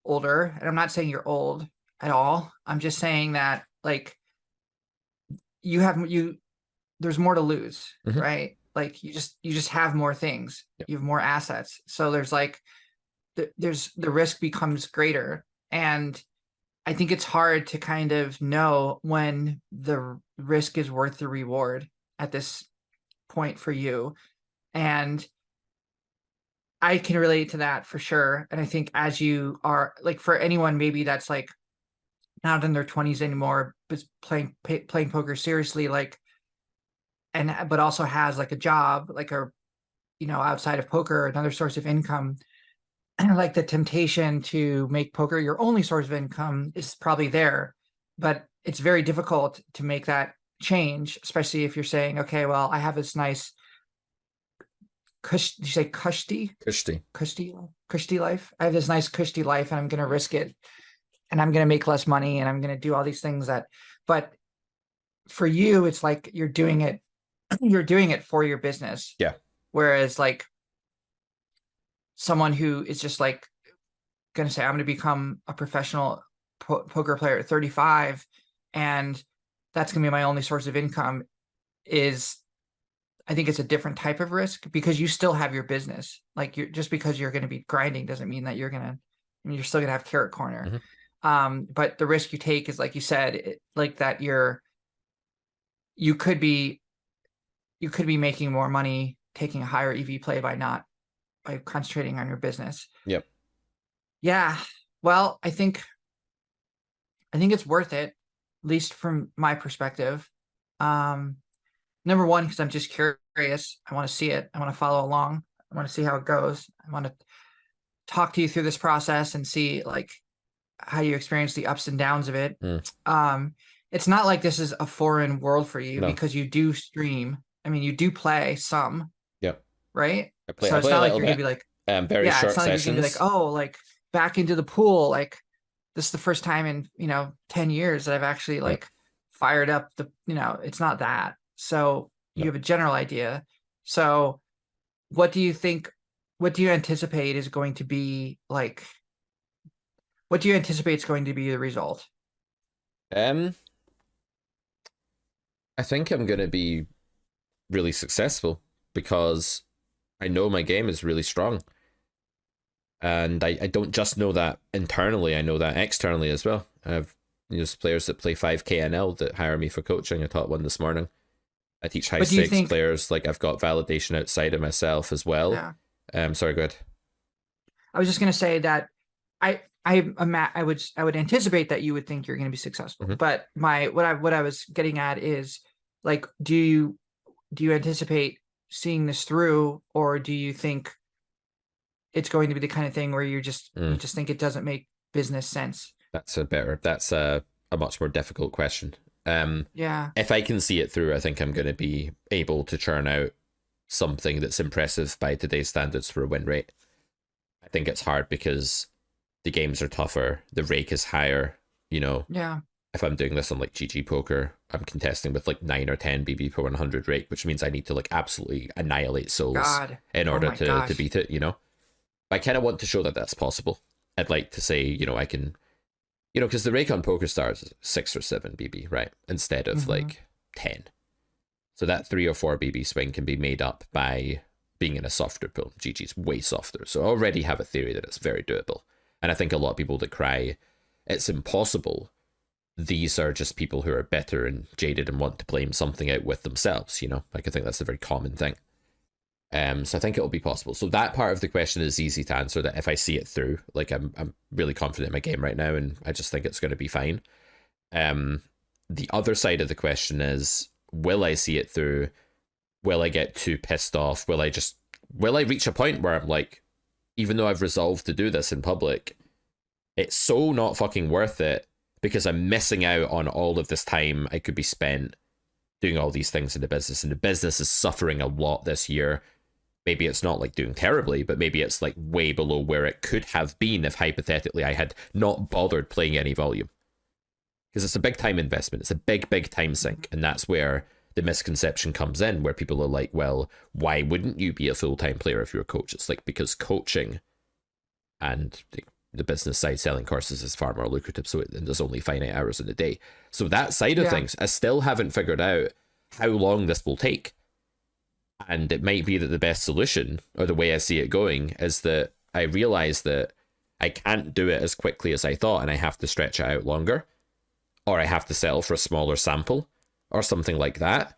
older, and I'm not saying you're old at all, I'm just saying that like you there's more to lose, Mhm. right? Like you just have more things, Yep. you have more assets, so there's like there's the risk becomes greater, and I think it's hard to kind of know when the risk is worth the reward at this point for you. And I can relate to that for sure. And I think as you are like for anyone maybe that's like not in their 20s anymore, but playing poker seriously, like and but also has like a job, like a outside of poker, another source of income, and like the temptation to make poker your only source of income is probably there, but it's very difficult to make that change, especially if you're saying, okay, well, I have this nice did you say Cushy. cushy life? I have this nice cushy life and I'm going to risk it and I'm going to make less money and I'm going to do all these things but for you, it's like you're doing it for your business. Yeah. Whereas like someone who is just like going to say, I'm going to become a professional poker player at 35, and that's going to be my only source of income is, I think it's a different type of risk because you still have your business. Like you're just because you're going to be grinding doesn't mean that you're still going to have carrot corner. Mhm. But the risk you take is like you said, like that you could be you could be making more money taking a higher EV play by concentrating on your business. Yep. Yeah. Well, I think it's worth it, at least from my perspective. Um, Number one, because I'm just curious. I want to see it. I want to follow along. I want to see how it goes. I want to talk to you through this process and see like how you experience the ups and downs of it. Mm. It's not like this is a foreign world for you No. because you do stream. I mean, you do play some, Yep. right? I So it's play a not like little you're gonna bit. be like, Very yeah, it's short not like you're gonna be like, sessions. oh, like back into the pool, like this is the first time in 10 years that I've actually Yep. like fired up it's not that. So you No. have a general idea. So what do you think, what do you anticipate is going to be like, what do you anticipate is going to be the result? Um, I think I'm gonna be really successful because I know my game is really strong. And I don't just know that internally, I know that externally as well. I have players that play 5K NL that hire me for coaching. I taught one this morning. I teach high But do you stakes think, players. Like I've got validation outside of myself as well. yeah, Sorry, go ahead. I was just going to say that I would anticipate that you would think you're going to be successful. Mm-hmm. But what I was getting at is like, do you anticipate seeing this through, or do you think it's going to be the kind of thing where you just think it doesn't make business sense? That's a much more difficult question. Yeah. If I can see it through, I think I'm going to be able to churn out something that's impressive by today's standards for a win rate. I think it's hard because the games are tougher, the rake is higher. Yeah. If I'm doing this on like GG Poker, I'm contesting with like 9 or 10 BB per 100 rake, which means I need to like absolutely annihilate souls God. in Oh order my to gosh. beat it. I kind of want to show that that's possible. I'd like to say, I can, because the rake on Poker Stars is 6 or 7 BB, right? Instead of like 10. So that 3 or 4 BB swing can be made up by being in a softer pool. GG's way softer. So I already have a theory that it's very doable. And I think a lot of people that cry, it's impossible, these are just people who are bitter and jaded and want to blame something out with themselves, Like I think that's a very common thing. So I think it'll be possible. So that part of the question is easy to answer, that if I see it through, like I'm really confident in my game right now and I just think it's going to be fine. The other side of the question is, will I see it through? Will I get too pissed off? Will I reach a point where I'm like, even though I've resolved to do this in public, it's so not fucking worth it because I'm missing out on all of this time I could be spent doing all these things in the business, and the business is suffering a lot this year. Maybe it's not like doing terribly, but maybe it's like way below where it could have been if hypothetically I had not bothered playing any volume. Because it's a big time investment. It's a big time sink. And that's where the misconception comes in, where people are like, well, why wouldn't you be a full-time player if you're a coach? It's like, because coaching and the business side, selling courses, is far more lucrative. So there's only finite hours in a day. So that side of things, I still haven't figured out how long this will take. And it might be that the best solution, or the way I see it going, is that I realize that I can't do it as quickly as I thought, and I have to stretch it out longer, or I have to settle for a smaller sample, or something like that.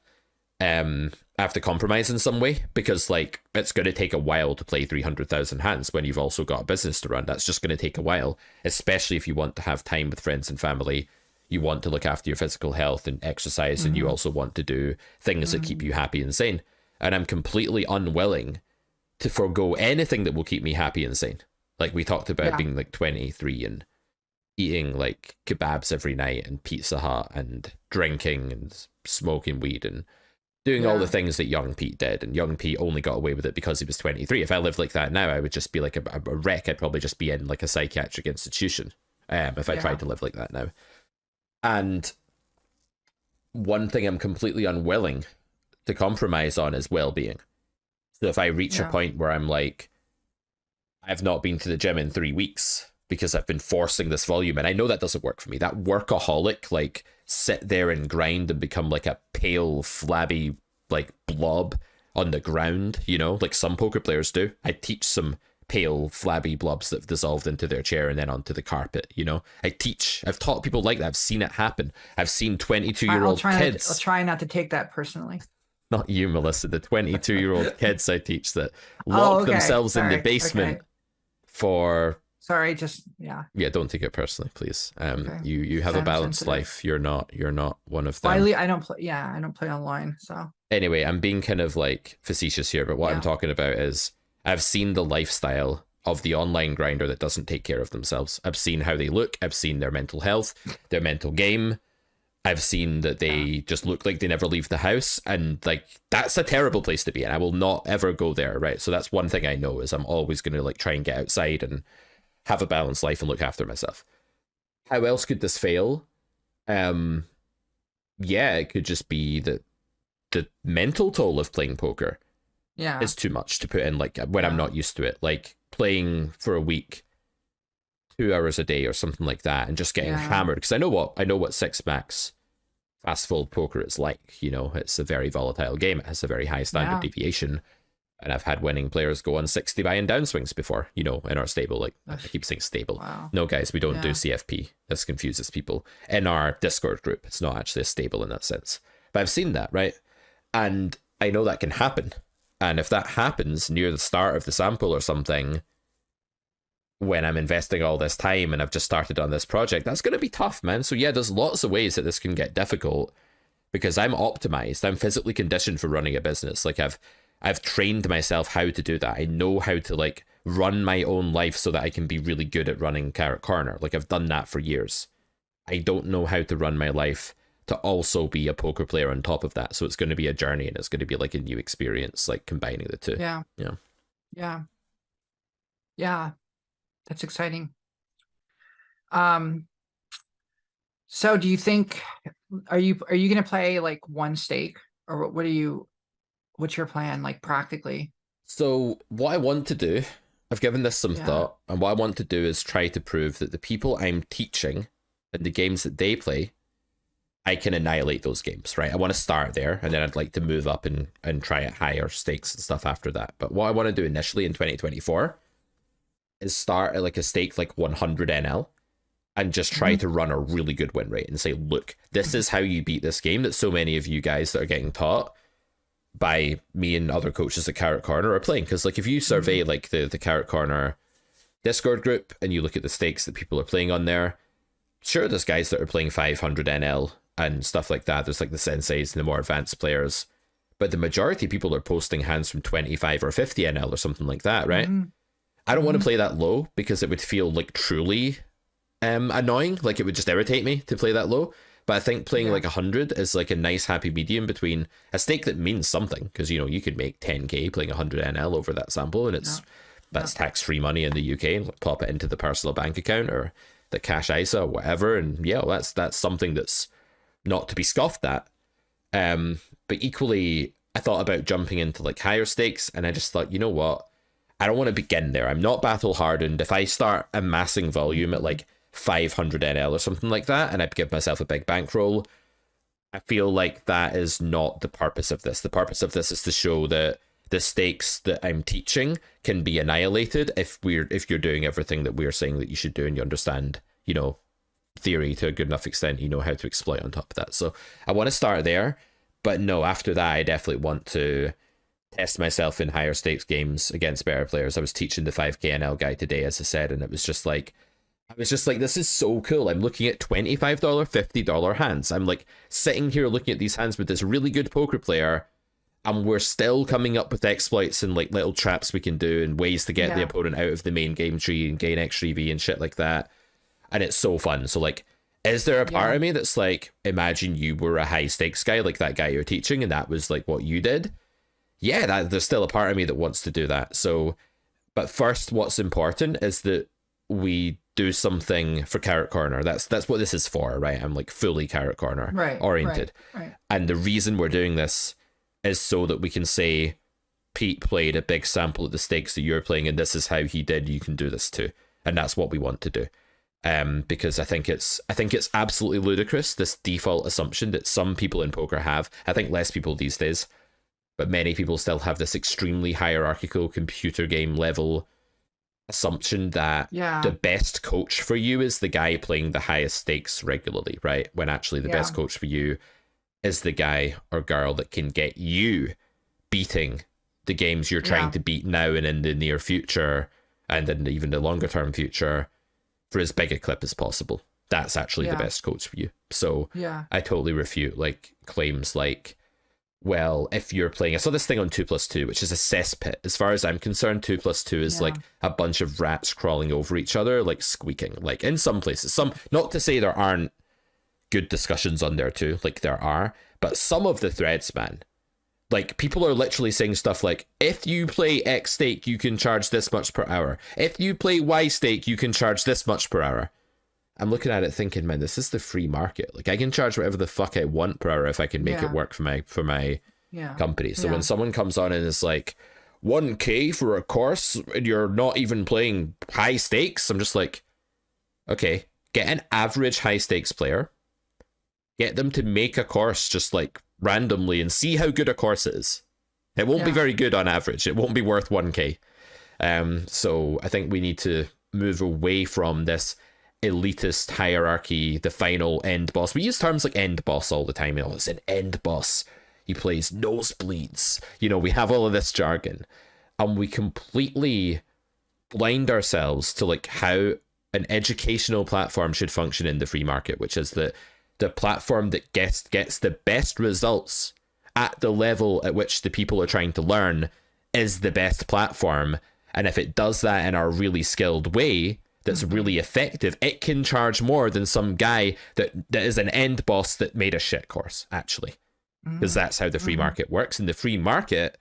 I have to compromise in some way, because like it's going to take a while to play 300,000 hands when you've also got a business to run. That's just going to take a while, especially if you want to have time with friends and family. You want to look after your physical health and exercise, and you also want to do things that keep you happy and sane. And I'm completely unwilling to forego anything that will keep me happy and sane. Like we talked about being like 23 and eating like kebabs every night and Pizza Hut and drinking and smoking weed and doing all the things that young Pete did. And young Pete only got away with it because he was 23. If I lived like that now, I would just be like a wreck. I'd probably just be in like a psychiatric institution if I tried to live like that now. And one thing I'm completely unwilling to compromise on is well-being. So if I reach a point where I'm like, I've not been to the gym in 3 weeks because I've been forcing this volume, and I know that doesn't work for me. That workaholic, like sit there and grind and become like a pale, flabby, like blob on the ground, you know, like some poker players do. I teach some pale, flabby blobs that have dissolved into their chair and then onto the carpet, you know. I've taught people like that. I've seen it happen. I've seen 22-year-old kids. I'll try not to take that personally. Not you, Melissa, the 22-year-old kids I teach that lock themselves in the basement for... Sorry, just, Yeah, don't take it personally, please. You have a balanced life. You're not one of them. Well, I don't play online, so... Anyway, I'm being kind of like facetious here, but what I'm talking about is I've seen the lifestyle of the online grinder that doesn't take care of themselves. I've seen how they look. I've seen their mental health, their mental game. I've seen that they just look like they never leave the house, and like that's a terrible place to be, and I will not ever go there, right? So that's one thing I know, is I'm always going to like try and get outside and have a balanced life and look after myself. How else could this fail? It could just be that the mental toll of playing poker is too much to put in, like when I'm not used to it, like playing for a week 2 hours a day or something like that, and just getting hammered, because I know what six max fast fold poker is like. You know, it's a very volatile game. It has a very high standard deviation, and I've had winning players go on 60 buy and downswings before, you know, in our stable. Like I keep saying stable. No, guys, we don't do CFP. This confuses people. In our Discord group, it's not actually a stable in that sense, but I've seen that, right? And I know that can happen, and if that happens near the start of the sample or something, when I'm investing all this time and I've just started on this project, that's going to be tough, man. So there's lots of ways that this can get difficult, because I'm optimized. I'm physically conditioned for running a business. Like I've trained myself how to do that. I know how to like run my own life so that I can be really good at running Carrot Corner. Like I've done that for years. I don't know how to run my life to also be a poker player on top of that. So it's going to be a journey, and it's going to be like a new experience, like combining the two. Yeah. That's exciting. So do you think, are you going to play like one stake, or what's your plan, like practically? So what I want to do, I've given this some thought, and what I want to do is try to prove that the people I'm teaching and the games that they play, I can annihilate those games, right? I want to start there, and then I'd like to move up and try at higher stakes and stuff after that. But what I want to do initially in 2024 is start at like a stake like 100 NL and just try to run a really good win rate and say, look, this is how you beat this game that so many of you guys that are getting taught by me and other coaches at Carrot Corner are playing. Because like if you survey like the Carrot Corner Discord group and you look at the stakes that people are playing on there, sure, there's guys that are playing 500 NL and stuff like that. There's like the senseis and the more advanced players, but the majority of people are posting hands from 25 or 50 NL or something like that, right? Mm-hmm. I don't want to play that low because it would feel like truly annoying. Like it would just irritate me to play that low. But I think playing like 100 is like a nice happy medium between a stake that means something, because you know you could make 10k playing 100 NL over that sample, and that's tax-free money in the UK, and pop it into the personal bank account or the cash ISA or whatever, and yeah, well, that's something that's not to be scoffed at. But equally, I thought about jumping into like higher stakes, and I just thought, you know what, I don't want to begin there. I'm not battle hardened. If I start amassing volume at like 500 NL or something like that, and I give myself a big bankroll, I feel like that is not the purpose of this. The purpose of this is to show that the stakes that I'm teaching can be annihilated if you're doing everything that we're saying that you should do, and you understand, you know, theory to a good enough extent, you know how to exploit on top of that. So I want to start there, but no, after that I definitely want to test myself in higher stakes games against better players. I was teaching the 5k NL guy today, as I said, and it was just like, I was just like, this is so cool. I'm looking at $25, $50 hands. I'm like sitting here looking at these hands with this really good poker player, and we're still coming up with exploits and like little traps we can do and ways to get the opponent out of the main game tree and gain extra EV and shit like that. And it's so fun. So like, is there a part of me that's like, imagine you were a high stakes guy like that guy you're teaching, and that was like what you did? Yeah, there's still a part of me that wants to do that. So, but first, what's important is that we do something for Carrot Corner. That's what this is for, right? I'm like fully Carrot Corner oriented. Right. And the reason we're doing this is so that we can say, Pete played a big sample of the stakes that you're playing, and this is how he did. You can do this too. And that's what we want to do. Because I think it's absolutely ludicrous, this default assumption that some people in poker have. I think less people these days, but many people still have this extremely hierarchical computer game level assumption that the best coach for you is the guy playing the highest stakes regularly, right? When actually the best coach for you is the guy or girl that can get you beating the games you're trying to beat now and in the near future, and in even the longer term future, for as big a clip as possible. That's actually the best coach for you. So I totally refute like claims like, well, if you're playing, I saw this thing on 2+2, which is a cesspit. As far as I'm concerned, 2+2 is like a bunch of rats crawling over each other, like squeaking. Like in some places, some, not to say there aren't good discussions on there too, like there are, but some of the threads, man, like people are literally saying stuff like, if you play X stake, you can charge this much per hour. If you play Y stake, you can charge this much per hour. I'm looking at it thinking, man, this is the free market. Like I can charge whatever the fuck I want per hour if I can make it work for my company. So when someone comes on and is like 1k for a course and you're not even playing high stakes, I'm just like, okay, get an average high stakes player, get them to make a course just like randomly and see how good a course is. It won't be very good on average. It won't be worth 1k. So I think we need to move away from this elitist hierarchy, the final end boss. We use terms like end boss all the time. You know, it's an end boss. He plays nosebleeds. You know, we have all of this jargon, and we completely blind ourselves to like how an educational platform should function in the free market, which is the platform that gets the best results at the level at which the people are trying to learn is the best platform. And if it does that in a really skilled way that's really effective, it can charge more than some guy that is an end boss that made a shit course, actually. Because that's how the free market works. And the free market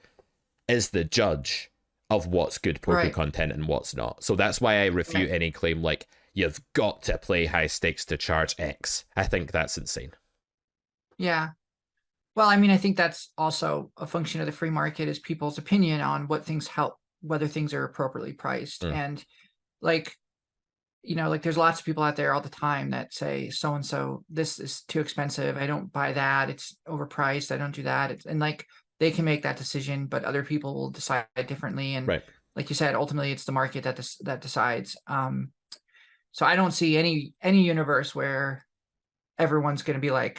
is the judge of what's good poker content and what's not. So that's why I refute any claim like, you've got to play high stakes to charge X. I think that's insane. Yeah. Well, I mean, I think that's also a function of the free market, is people's opinion on what things help, whether things are appropriately priced. And like, you know, like there's lots of people out there all the time that say, so-and-so, this is too expensive. I don't buy that. It's overpriced. I don't do that. And like, they can make that decision, but other people will decide differently. And like you said, ultimately it's the market that decides. So I don't see any universe where everyone's going to be like,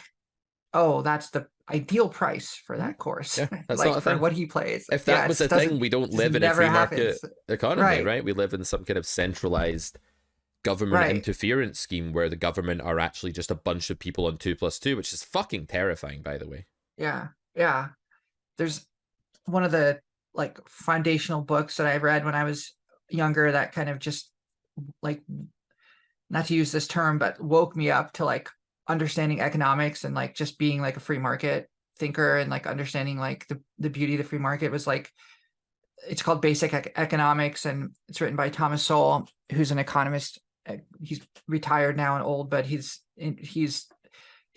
oh, that's the ideal price for that course. Yeah, that's like not a for thing. what he plays. If that was a thing, we don't live in a free market economy, right? We live in some kind of centralized government Right. interference scheme where the government are actually just a bunch of people on 2+2, which is fucking terrifying, by the way. Yeah. Yeah. There's one of the like foundational books that I read when I was younger that kind of just like, not to use this term, but woke me up to like understanding economics and like just being like a free market thinker and like understanding like the beauty of the free market was like, it's called Basic Economics, and it's written by Thomas Sowell, who's an economist. He's retired now and old, but he's his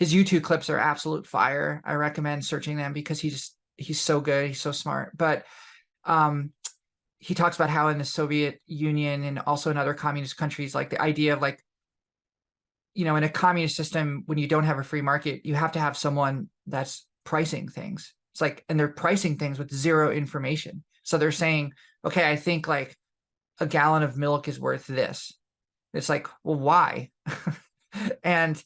YouTube clips are absolute fire. I recommend searching them because he's so good. He's so smart. But um, he talks about how in the Soviet Union and also in other communist countries, like the idea of like, in a communist system, when you don't have a free market, you have to have someone that's pricing things. It's like, and they're pricing things with zero information. So they're saying, okay, I think like a gallon of milk is worth this. It's like, well, why? And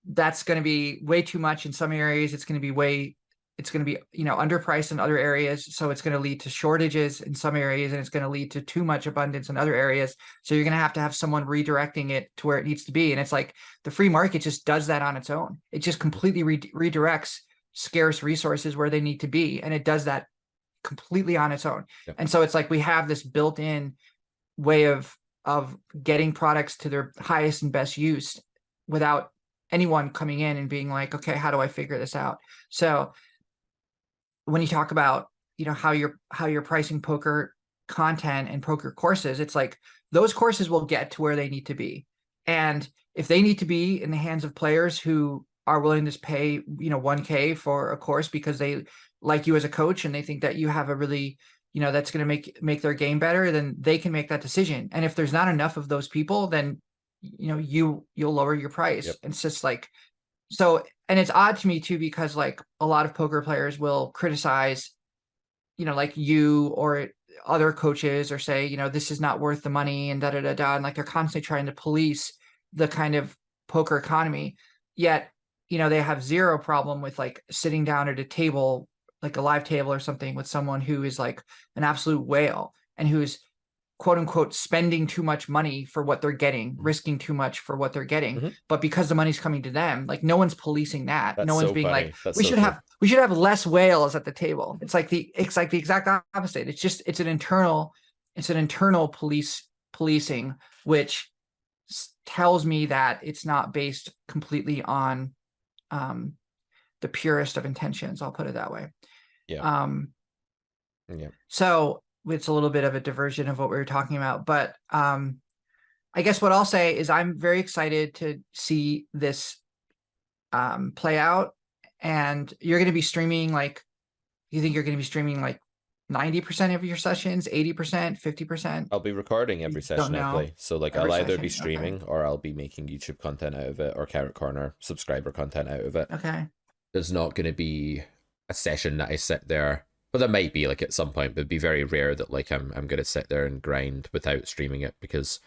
that's going to be way too much in some areas. It's going to be underpriced in other areas. So it's going to lead to shortages in some areas, and it's going to lead to too much abundance in other areas. So you're going to have someone redirecting it to where it needs to be. And it's like the free market just does that on its own. It just completely redirects scarce resources where they need to be. And it does that completely on its own. Yep. And so it's like we have this built-in way of getting products to their highest and best use without anyone coming in and being like, okay, how do I figure this out? So when you talk about, how you're pricing poker content and poker courses, it's like those courses will get to where they need to be. And if they need to be in the hands of players who are willing to pay, $1K for a course because they like you as a coach and they think that you have a really, that's going to make their game better, then they can make that decision. And if there's not enough of those people, then, you'll lower your price. Yep. It's just like, so, and it's odd to me too, because like a lot of poker players will criticize, like you or other coaches, or say, this is not worth the money and da da da da. And like they're constantly trying to police the kind of poker economy. Yet, they have zero problem with like sitting down at a table, like a live table or something, with someone who is like an absolute whale and who's quote unquote spending too much money for what they're getting, risking too much for what they're getting. But because the money's coming to them, like no one's policing that. That's no one's so being funny. like, That's we so should true. have less whales at the table. It's like the exact opposite. It's an internal policing, which tells me that it's not based completely on the purest of intentions. I'll put it that way. Yeah. Yeah. So it's a little bit of a diversion of what we were talking about, but I guess what I'll say is I'm very excited to see this play out. And you're going to be streaming you think you're going to be streaming like 90% of your sessions, 80%, 50%? I'll be recording every session I play. So like Every I'll either be session, streaming or I'll be making YouTube content out of it, or Carrot Corner subscriber content out of it. Okay. There's not going to be a session that I sit there. Well, there might be like at some point, but it'd be very rare that like I'm going to sit there and grind without streaming it, because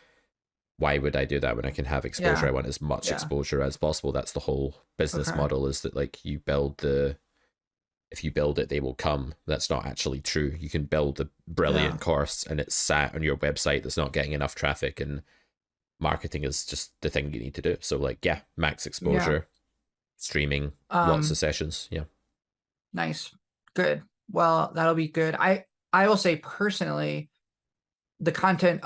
why would I do that when I can have exposure? Yeah. I want as much exposure as possible. That's the whole business model, is that like if you build it, they will come. That's not actually true. You can build a brilliant course and it's sat on your website that's not getting enough traffic, and marketing is just the thing you need to do. So like, yeah, max exposure, streaming, lots of sessions. Yeah. Nice. Good. Well, that'll be good. I will say personally, the content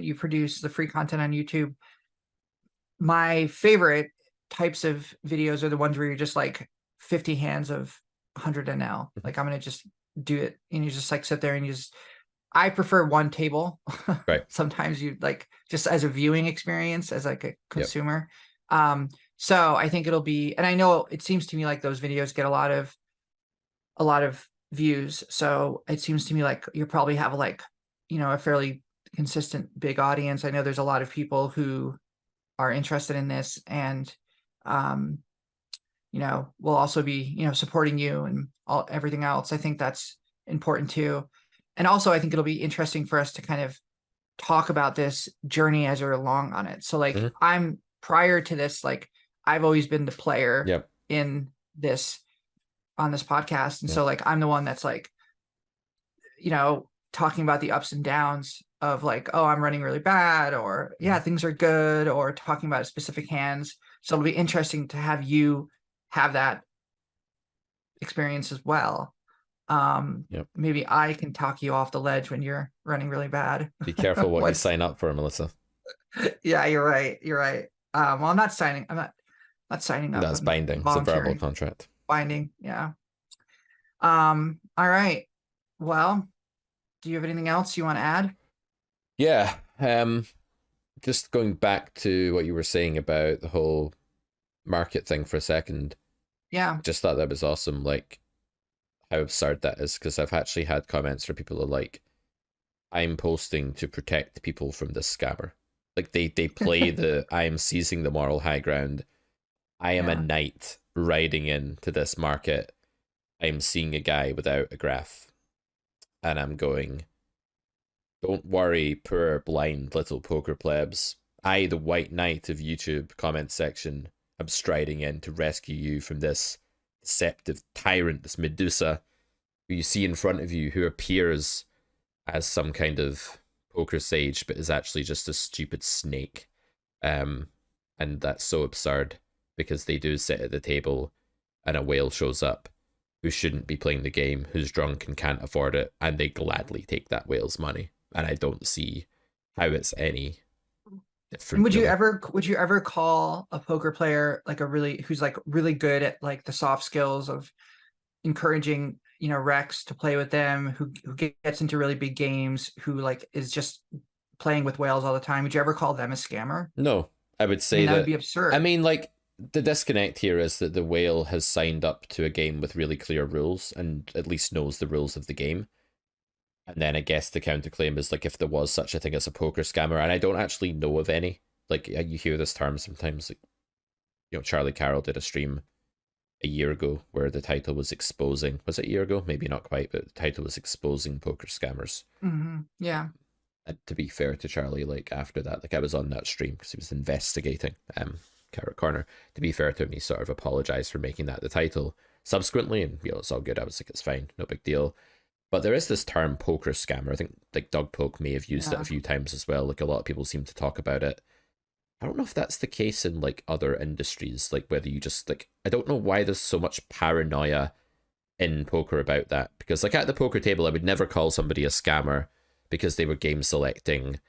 you produce, the free content on YouTube, my favorite types of videos are the ones where you're just like 50 hands of 100 NL. Like I'm going to just do it. And you just like sit there and I prefer one table. Right. Sometimes you like just as a viewing experience, as like a consumer. So I think it'll be, and I know it seems to me like those videos get a lot of views. So it seems to me like you probably have like, a fairly consistent big audience. I know there's a lot of people who are interested in this, and we'll also be, supporting you and everything else. I think that's important too. And also I think it'll be interesting for us to kind of talk about this journey as we're along on it. So like I'm prior to this, like I've always been the player in this on this podcast. And so like, I'm the one that's like, talking about the ups and downs of like, oh, I'm running really bad, or yeah, things are good, or talking about specific hands. So it'll be interesting to have you have that experience as well. Yep. Maybe I can talk you off the ledge when you're running really bad. Be careful what you What's sign up for, Melissa. Yeah, you're right. You're right. Well, I'm not signing up. That's I'm binding. It's a verbal volunteering. contract. Binding. Yeah. All right. Well, do you have anything else you want to add? Yeah. Just going back to what you were saying about the whole market thing for a second. Yeah. I just thought that was awesome. Like how absurd that is, because I've actually had comments where people are like, I'm posting to protect people from this scammer. Like they play the I am seizing the moral high ground. I am a Yeah. knight riding into this market. I'm seeing a guy without a graph. And I'm going, don't worry, poor blind little poker plebs. I, the white knight of YouTube comment section, am striding in to rescue you from this deceptive tyrant, this Medusa, who you see in front of you, who appears as some kind of poker sage, but is actually just a stupid snake. And that's so absurd because they do sit at the table and a whale shows up who shouldn't be playing the game, who's drunk and can't afford it, and they gladly take that whale's money. And I don't see how it's any different. And would you Really. ever call a poker player like who's like really good at like the soft skills of encouraging, Rex to play with them, who gets into really big games, who like is just playing with whales all the time? Would you ever call them a scammer? No, I would I say mean, that would that. be absurd. I mean, like, the disconnect here is that the whale has signed up to a game with really clear rules and at least knows the rules of the game. And then I guess the counterclaim is like if there was such a thing as a poker scammer, and I don't actually know of any. Like you hear this term sometimes, like Charlie Carroll did a stream a year ago where the title was exposing. Was it a year ago? Maybe not quite, but the title was exposing poker scammers. Yeah. And to be fair to Charlie, like after that, like I was on that stream because he was investigating Carrot Corner. To be fair to him, he sort of apologized for making that the title subsequently, and it's all good. I was like, it's fine, no big deal. But there is this term poker scammer. I think like Doug Polk may have used it a few times as well. Like a lot of people seem to talk about it. I don't know if that's the case in like other industries, like whether you just like, I don't know why there's so much paranoia in poker about that. Because like at the poker table, I would never call somebody a scammer because they were game selecting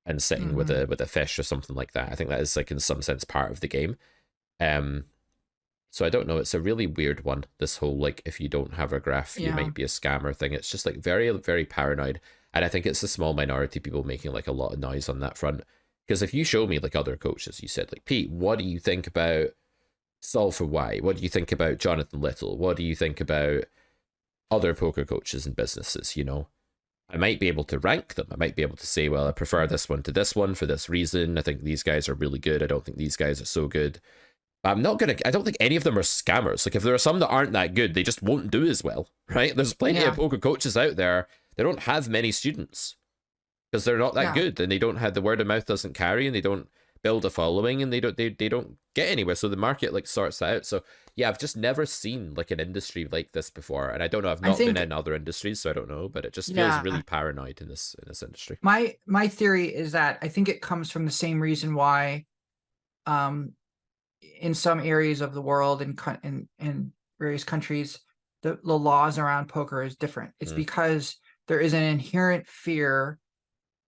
and sitting with a fish or something like that. I think that is like in some sense part of the game. So I don't know. It's a really weird one. This whole like if you don't have a graph, you might be a scammer thing. It's just like very, very paranoid. And I think it's a small minority of people making like a lot of noise on that front. Because if you show me like other coaches, you said like, Pete, what do you think about Solve for Why? What do you think about Jonathan Little? What do you think about other poker coaches and businesses? I might be able to rank them. I might be able to say, well, I prefer this one to this one for this reason. I think these guys are really good. I don't think these guys are so good. But I don't think any of them are scammers. Like if there are some that aren't that good, they just won't do as well, right? There's plenty of poker coaches out there. They don't have many students because they're not that good, and they don't have the word of mouth doesn't carry, and they don't build a following, and they don't get anywhere. So the market like sorts that out. So yeah, I've just never seen like an industry like this before, and I don't know. I've not been in other industries, so I don't know. But it just feels really paranoid in this industry. My theory is that I think it comes from the same reason why, in some areas of the world in various countries, the laws around poker is different. It's because there is an inherent fear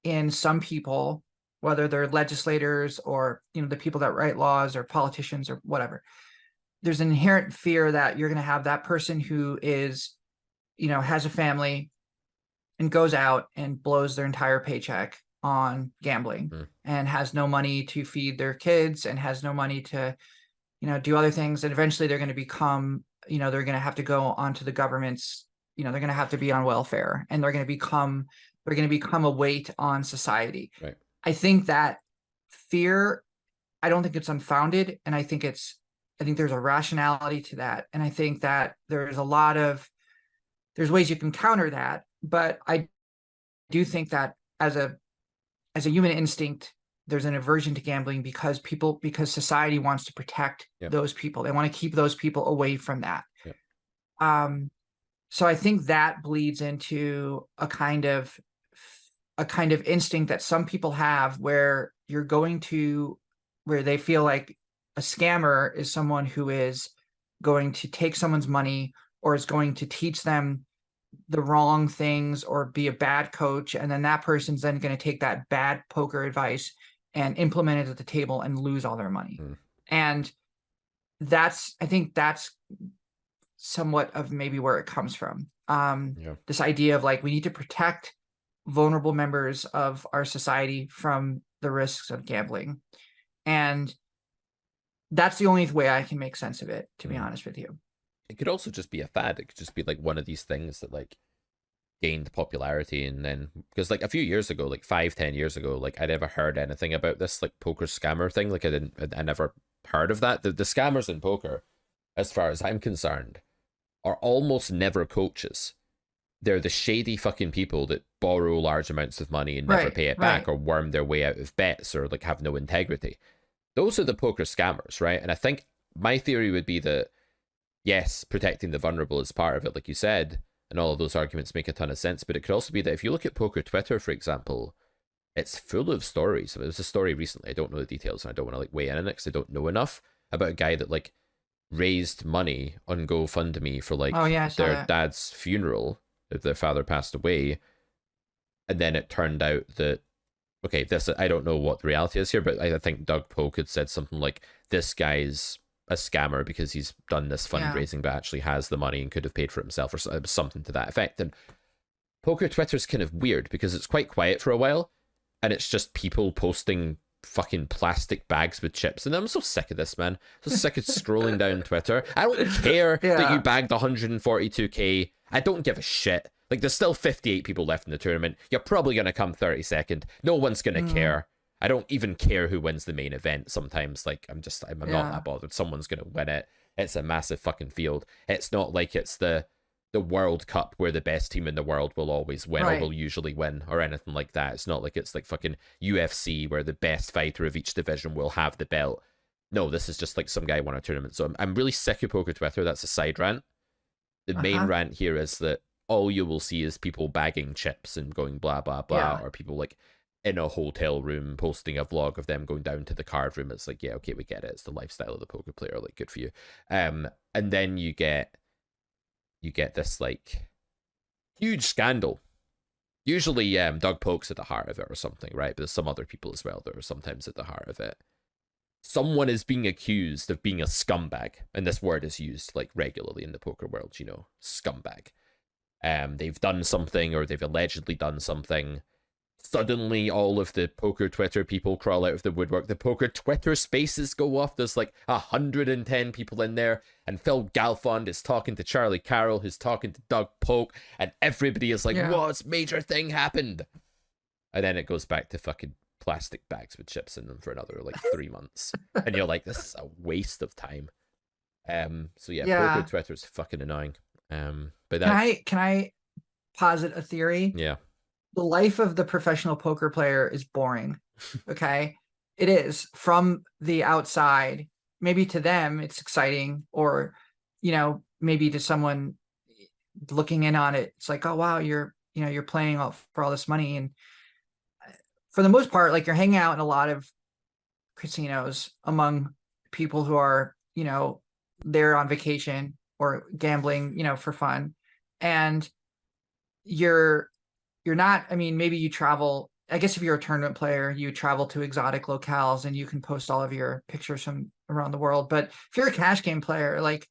in some people, whether they're legislators or the people that write laws or politicians or whatever. There's an inherent fear that you're going to have that person who is, has a family and goes out and blows their entire paycheck on gambling and has no money to feed their kids and has no money to do other things. And eventually they're going to become, they're going to have to go onto the government's, they're going to have to be on welfare, and they're going to become a weight on society. Right. I think that fear, I don't think it's unfounded. And I think there's a rationality to that. And I think that there's ways you can counter that. But I do think that as a human instinct, there's an aversion to gambling because society wants to protect those people. They want to keep those people away from that. So I think that bleeds into a kind of a kind of instinct that some people have where where they feel like a scammer is someone who is going to take someone's money or is going to teach them the wrong things or be a bad coach. And then that person's then going to take that bad poker advice and implement it at the table and lose all their money. And I think that's somewhat of maybe where it comes from. This idea of like, we need to protect vulnerable members of our society from the risks of gambling. And that's the only way I can make sense of it, to be honest with you. It could also just be a fad. It could just be like one of these things that like gained popularity, and then because like a few years ago, like 5-10 years ago, like I never heard anything about this like poker scammer thing. Like I never heard of that. The scammers in poker, as far as I'm concerned, are almost never coaches. They're the shady fucking people that borrow large amounts of money and never pay it back, or worm their way out of bets, or like have no integrity. Those are the poker scammers, right? And I think my theory would be that, yes, protecting the vulnerable is part of it, like you said, and all of those arguments make a ton of sense. But it could also be that if you look at poker Twitter, for example, it's full of stories. There was a story recently, I don't know the details, and I don't want to like weigh in on it because I don't know enough, about a guy that like raised money on GoFundMe for like their dad's funeral if their father passed away. And then it turned out that, okay, this, I don't know what the reality is here, but I think Doug Polk had said something like, this guy's a scammer because he's done this fundraising but actually has the money and could have paid for it himself, or something to that effect. And poker Twitter's kind of weird because it's quite quiet for a while, and it's just people posting fucking plastic bags with chips. And I'm so sick of this, man. So sick of scrolling down Twitter. I don't care that you bagged 142k. I don't give a shit. Like, there's still 58 people left in the tournament. You're probably going to come 32nd. No one's going to care. I don't even care who wins the main event sometimes. Like, I'm not that bothered. Someone's going to win it. It's a massive fucking field. It's not like it's the World Cup where the best team in the world will always win, or will usually win, or anything like that. It's not like it's like fucking UFC where the best fighter of each division will have the belt. No, this is just like some guy won a tournament. So I'm really sick of poker Twitter. That's a side rant. The main rant here is that all you will see is people bagging chips and going blah, blah, blah, or people like in a hotel room posting a vlog of them going down to the card room. It's like, yeah, okay, we get it. It's the lifestyle of the poker player. Like, good for you. And then you get this like huge scandal. Usually Doug Polk's at the heart of it or something, right? But there's some other people as well that are sometimes at the heart of it. Someone is being accused of being a scumbag, and this word is used like regularly in the poker world, you know, scumbag. They've done something, or they've allegedly done something. Suddenly all of the poker Twitter people crawl out of the woodwork. The poker Twitter spaces go off. There's like 110 people in there, and Phil Galfond is talking to Charlie Carroll, who's talking to Doug Polk, and everybody is like, what's major thing happened? And then it goes back to fucking plastic bags with chips in them for another like 3 months. And you're like, this is a waste of time. So poker Twitter's fucking annoying. But can I posit a theory? Yeah. The life of the professional poker player is boring. Okay. It is from the outside. Maybe to them it's exciting, or, you know, maybe to someone looking in on it, it's like, oh wow, you're playing for all this money. And for the most part, like, you're hanging out in a lot of casinos among people who are, you know, they're on vacation or gambling, you know, for fun. And you're not, I mean, maybe you travel, I guess if you're a tournament player, you travel to exotic locales and you can post all of your pictures from around the world. But if you're a cash game player, like,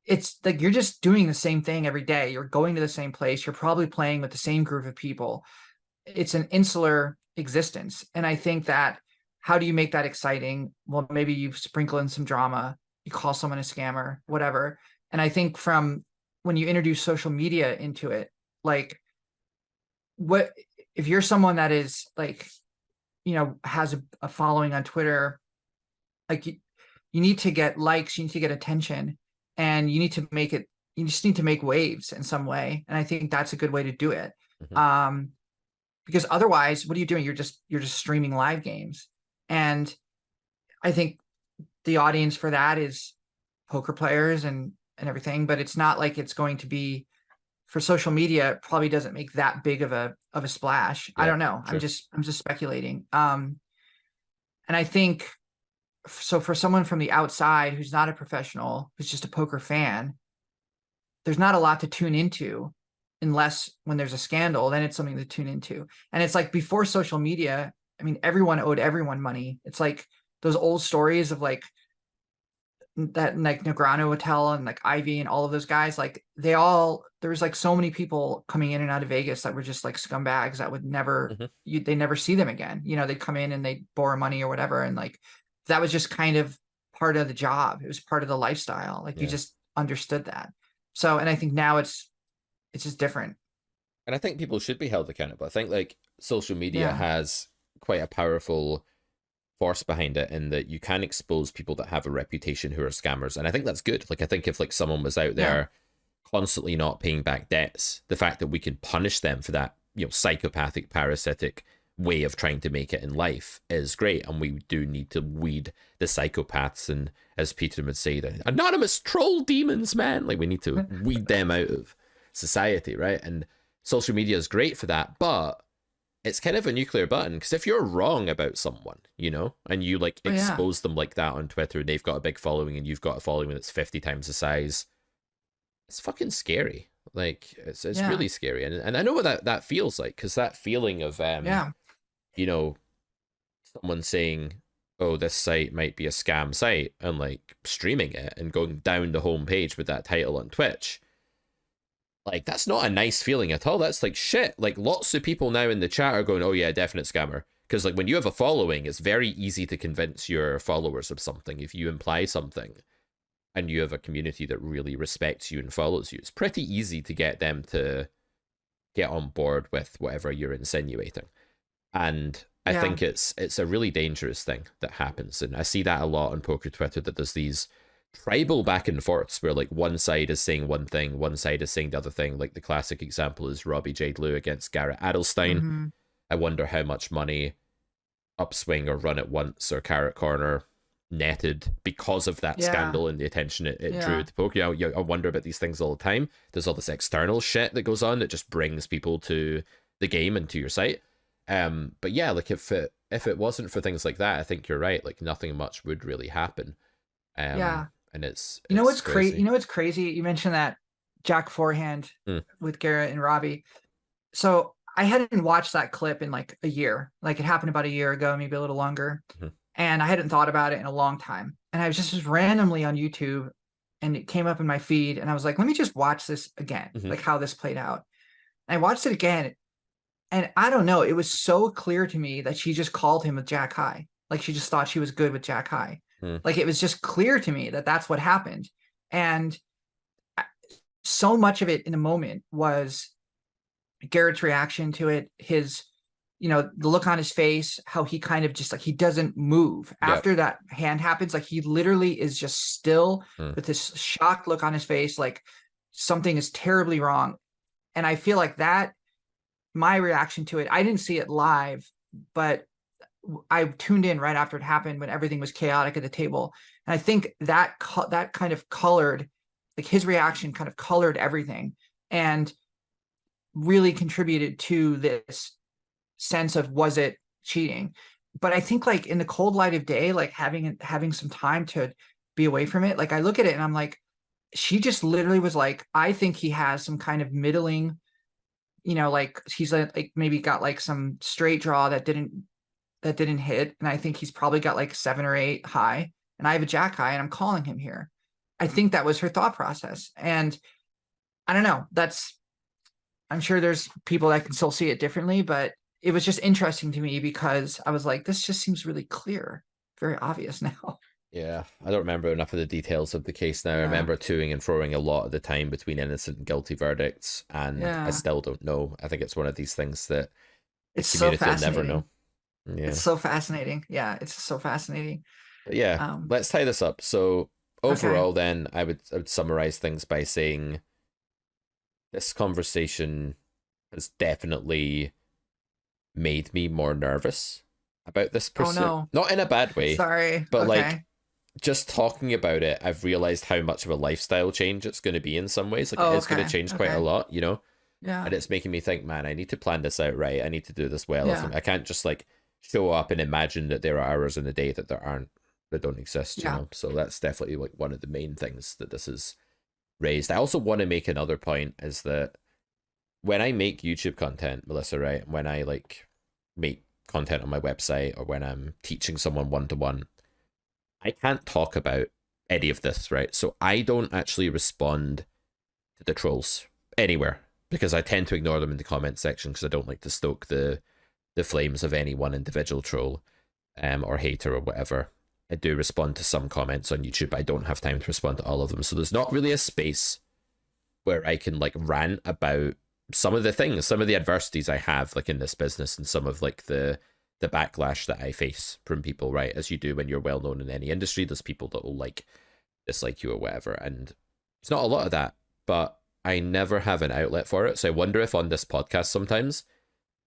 it's like you're just doing the same thing every day. You're going to the same place. You're probably playing with the same group of people. It's an insular existence. And I think that, how do you make that exciting? Well, maybe you sprinkle in some drama, you call someone a scammer, whatever. And I think from when you introduce social media into it, like, what if you're someone that is like, you know, has a following on Twitter, like you need to get likes, you need to get attention, and you just need to make waves in some way. And I think that's a good way to do it. Because otherwise, what are you doing? You're just streaming live games. And I think the audience for that is poker players and everything, but it's not like it's going to be for social media, it probably doesn't make that big of a splash. I Yeah, don't know. true. I'm just speculating. And I think so for someone from the outside who's not a professional, who's just a poker fan, there's not a lot to tune into unless when there's a scandal, then it's something to tune into. And it's like before social media, I mean, everyone owed everyone money. It's like those old stories of like that like Negrano Hotel and like Ivy and all of those guys, like they all there was like so many people coming in and out of Vegas that were just like scumbags that would never Hmm. they never see them again. You know, they'd come in and they'd borrow money or whatever. And like that was just kind of part of the job. It was part of the lifestyle. Like you Yeah. just understood that. So and I think now it's just different. And I think people should be held accountable. I think like social media Yeah. has quite a powerful force behind it in that you can expose people that have a reputation who are scammers. And I think that's good. Like I think if like someone was out Yeah. there constantly not paying back debts, the fact that we can punish them for that, psychopathic, parasitic way of trying to make it in life is great. And we do need to weed the psychopaths and, as Peter would say, the anonymous troll demons, man. Like we need to weed them out of society, right? And social media is great for that, but it's kind of a nuclear button because if you're wrong about someone, and you like Oh yeah. expose them like that on Twitter and they've got a big following and you've got a following that's 50 times the size, it's fucking scary. Like it's Yeah. really scary. And I know what that feels like, because that feeling of Yeah. you know, someone saying, "Oh, this site might be a scam site," and like streaming it and going down the homepage with that title on Twitch. Like that's not a nice feeling at all. That's like shit. Like lots of people now in the chat are going, "Oh yeah, definite scammer." Because like when you have a following, it's very easy to convince your followers of something. If you imply something and you have a community that really respects you and follows you, it's pretty easy to get them to get on board with whatever you're insinuating. And I Yeah. think it's a really dangerous thing that happens. And I see that a lot on poker Twitter, that there's these tribal back and forths where like one side is saying one thing, one side is saying the other thing. Like the classic example is Robbie Jade Lou against Garrett Adelstein. Hmm. I wonder how much money Upswing or Run It Once or Carrot Corner netted because of that Yeah. scandal and the attention it drew Yeah. to poker. I wonder about these things all the time. There's all this external shit that goes on that just brings people to the game and to your site. But yeah, like if it wasn't for things like that, I think you're right. Like nothing much would really happen. Yeah. And it's You know it's what's crazy? You crazy. know what's crazy? You mentioned that Jack forehand Hmm. with Garrett and Robbie. So I hadn't watched that clip in like a year. Like it happened about a year ago, maybe a little longer. Hmm. And I hadn't thought about it in a long time. And I was just randomly on YouTube and it came up in my feed. And I was like, let me just watch this again, Hmm. like how this played out. And I watched it again. And I don't know, it was so clear to me that she just called him with Jack High. Like she just thought she was good with Jack High. Hmm. Like it was just clear to me that that's what happened. And so much of it in the moment was Garrett's reaction to it, his, the look on his face, how he kind of just like he doesn't move Yep. after that hand happens. Like he literally is just still Hmm. with this shocked look on his face, like something is terribly wrong. And I feel like that, my reaction to it, I didn't see it live, but I tuned in right after it happened when everything was chaotic at the table. And I think that kind of colored, like his reaction kind of colored everything and really contributed to this sense of was it cheating. But I think like in the cold light of day, like having some time to be away from it, like I look at it and I'm like, she just literally was like, I think he has some kind of middling, like he's like maybe got like some straight draw that didn't hit, and I think he's probably got like 7 or 8 high, and I have a jack high, and I'm calling him here. I think that was her thought process, and I don't know. I'm sure there's people that can still see it differently, but it was just interesting to me because I was like, this just seems really clear, very obvious now. Yeah, I don't remember enough of the details of the case now. I Yeah, remember toing and froing a lot of the time between innocent and guilty verdicts, and I yeah. still don't know. I think it's one of these things that the It's so community will never know. fascinating. Yeah. It's so fascinating. Yeah, it's so fascinating. But yeah, Um, let's tie this up. So okay. overall, then I would summarize things by saying this conversation has definitely made me more nervous about this Oh pursuit. no. Not in a bad way, Sorry. but like Okay. just talking about it, I've realized how much of a lifestyle change it's going to be in some ways. Like, it Oh, is going to okay. change quite a Okay. lot, you know? Yeah. And it's making me think, man, I need to plan this out right. I need to do this well. If Yeah. I can't just like show up and imagine that there are hours in the day that that don't exist, you Yeah. know? So that's definitely like one of the main things that this is raised. I also want to make another point is that when I make YouTube content, Melissa, right? When I like make content on my website or when I'm teaching someone one to one, I can't talk about any of this, right? So I don't actually respond to the trolls anywhere because I tend to ignore them in the comment section because I don't like to stoke the flames of any one individual troll or hater or whatever. I do respond to some comments on YouTube, but I don't have time to respond to all of them. So there's not really a space where I can like rant about some of the things, some of the adversities I have like in this business and some of like the backlash that I face from people, right? As you do when you're well known in any industry, there's people that will like dislike you or whatever. And it's not a lot of that, but I never have an outlet for it. So I wonder if on this podcast sometimes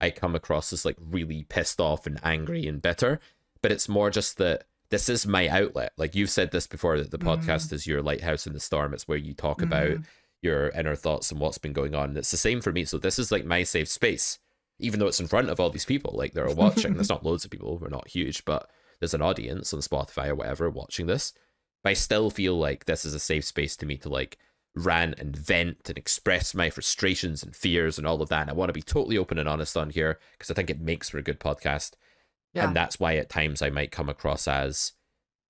I come across as like really pissed off and angry and bitter, but it's more just that this is my outlet. Like you've said this before, that the Mm-hmm. podcast is your lighthouse in the storm. It's where you talk about Mm-hmm. your inner thoughts and what's been going on. And it's the same for me. So this is like my safe space, even though it's in front of all these people, like they're watching. There's not loads of people. We're not huge, but there's an audience on Spotify or whatever watching this. But I still feel like this is a safe space to me to like rant and vent and express my frustrations and fears and all of that. And I want to be totally open and honest on here because I think it makes for a good podcast. And Yeah. that's why at times I might come across as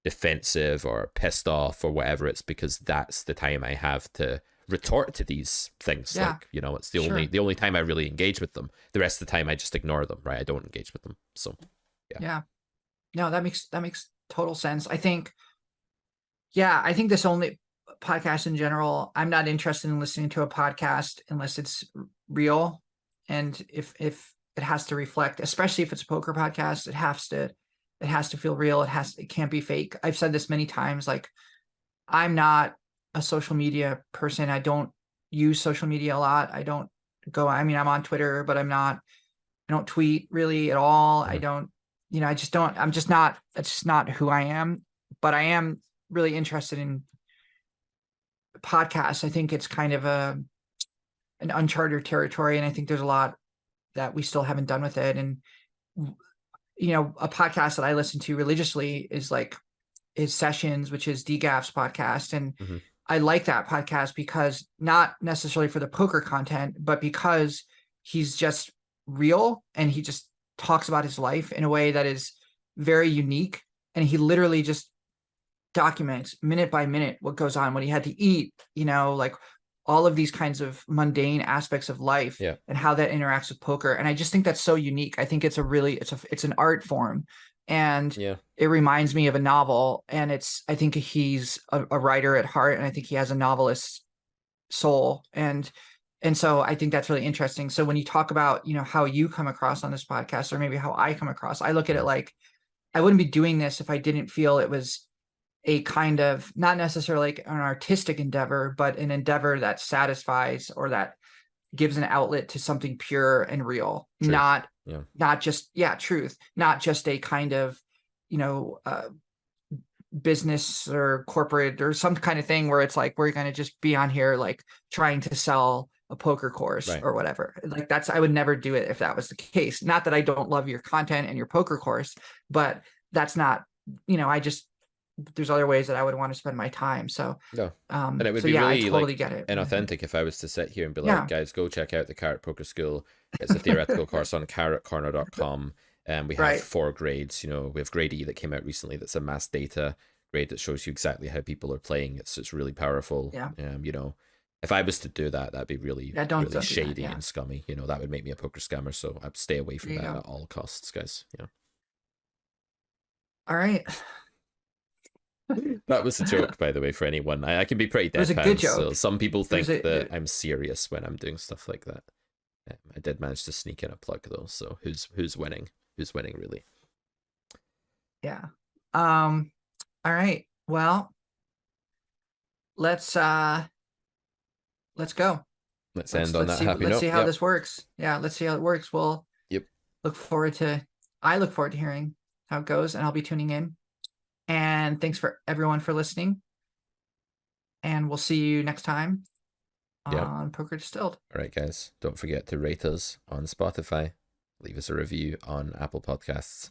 defensive or pissed off or whatever. It's because that's the time I have to retort to these things. Yeah. Like, you know, it's Sure. the only time I really engage with them. The rest of the time I just ignore them, right? I don't engage with them. So yeah. Yeah. No, that makes total sense. I think, yeah, I think this only podcast in general, I'm not interested in listening to a podcast unless it's real. And if it has to reflect, especially if it's a poker podcast, it has to feel real. It can't be fake. I've said this many times, like I'm not a social media person. I don't use social media a lot. I mean, I'm on Twitter, but I don't tweet really at all. I Mhm. don't, I just don't, I'm just not, that's just not who I am. But I am really interested in podcasts. I think it's kind of an uncharted territory. And I think there's a lot that we still haven't done with it. And, a podcast that I listen to religiously is Sessions, which is DGAF's podcast. And Mhm. I like that podcast because not necessarily for the poker content, but because he's just real and he just talks about his life in a way that is very unique. And he literally just documents minute by minute what goes on, what he had to eat, like all of these kinds of mundane aspects of life Yeah. and how that interacts with poker. And I just think that's so unique. I think it's an art form, and Yeah. it reminds me of a novel. And I think he's a writer at heart, and I think he has a novelist's soul. And so I think that's really interesting. So when you talk about, how you come across on this podcast, or maybe how I come across, I look at it Mhm. like I wouldn't be doing this if I didn't feel it was a kind of, not necessarily like an artistic endeavor, but an endeavor that satisfies or that gives an outlet to something pure and real, Truth. not Yeah. not just, yeah, truth, not just a kind of, you know uh, business or corporate or some kind of thing where it's like we're going to just be on here like trying to sell a poker course Right. or whatever. Like I would never do it if that was the case. Not that I don't love your content and your poker course, but that's not, I just, there's other ways that I would want to spend my time. So, No. And it would so be yeah, I really totally like get it. inauthentic if I was to sit here and be like, Yeah, guys, go check out the Carrot Poker School. It's a theoretical course on carrotcorner.com. And we have right. 4 grades. You know, we have grade E that came out recently that's a mass data grade that shows you exactly how people are playing. It's really powerful. Yeah. You know, if I was to do that, that'd be really, Yeah. Don't really do that. shady Yeah. and scummy. You know, that would make me a poker scammer. So I'd stay away There from you that go. at all costs, guys. Yeah. All right. That was a joke, by the way, for anyone. I can be pretty It was a good deadpan, so joke. some people It was think that a I'm serious when I'm doing stuff like that. I did manage to sneak in a plug though, so who's winning? Who's winning really? yeah. All right. Well, let's go. Let's Let's end on let's that see happy let's see note. how Yep. this works. Yeah, let's see how it works. Yep. Look forward to I look forward to hearing how it goes, and I'll be tuning in. And thanks for everyone for listening. And we'll see you next time Yep. on Poker Distilled. All right, guys. Don't forget to rate us on Spotify, leave us a review on Apple Podcasts,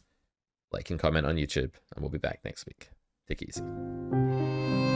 like and comment on YouTube, and we'll be back next week. Take it easy.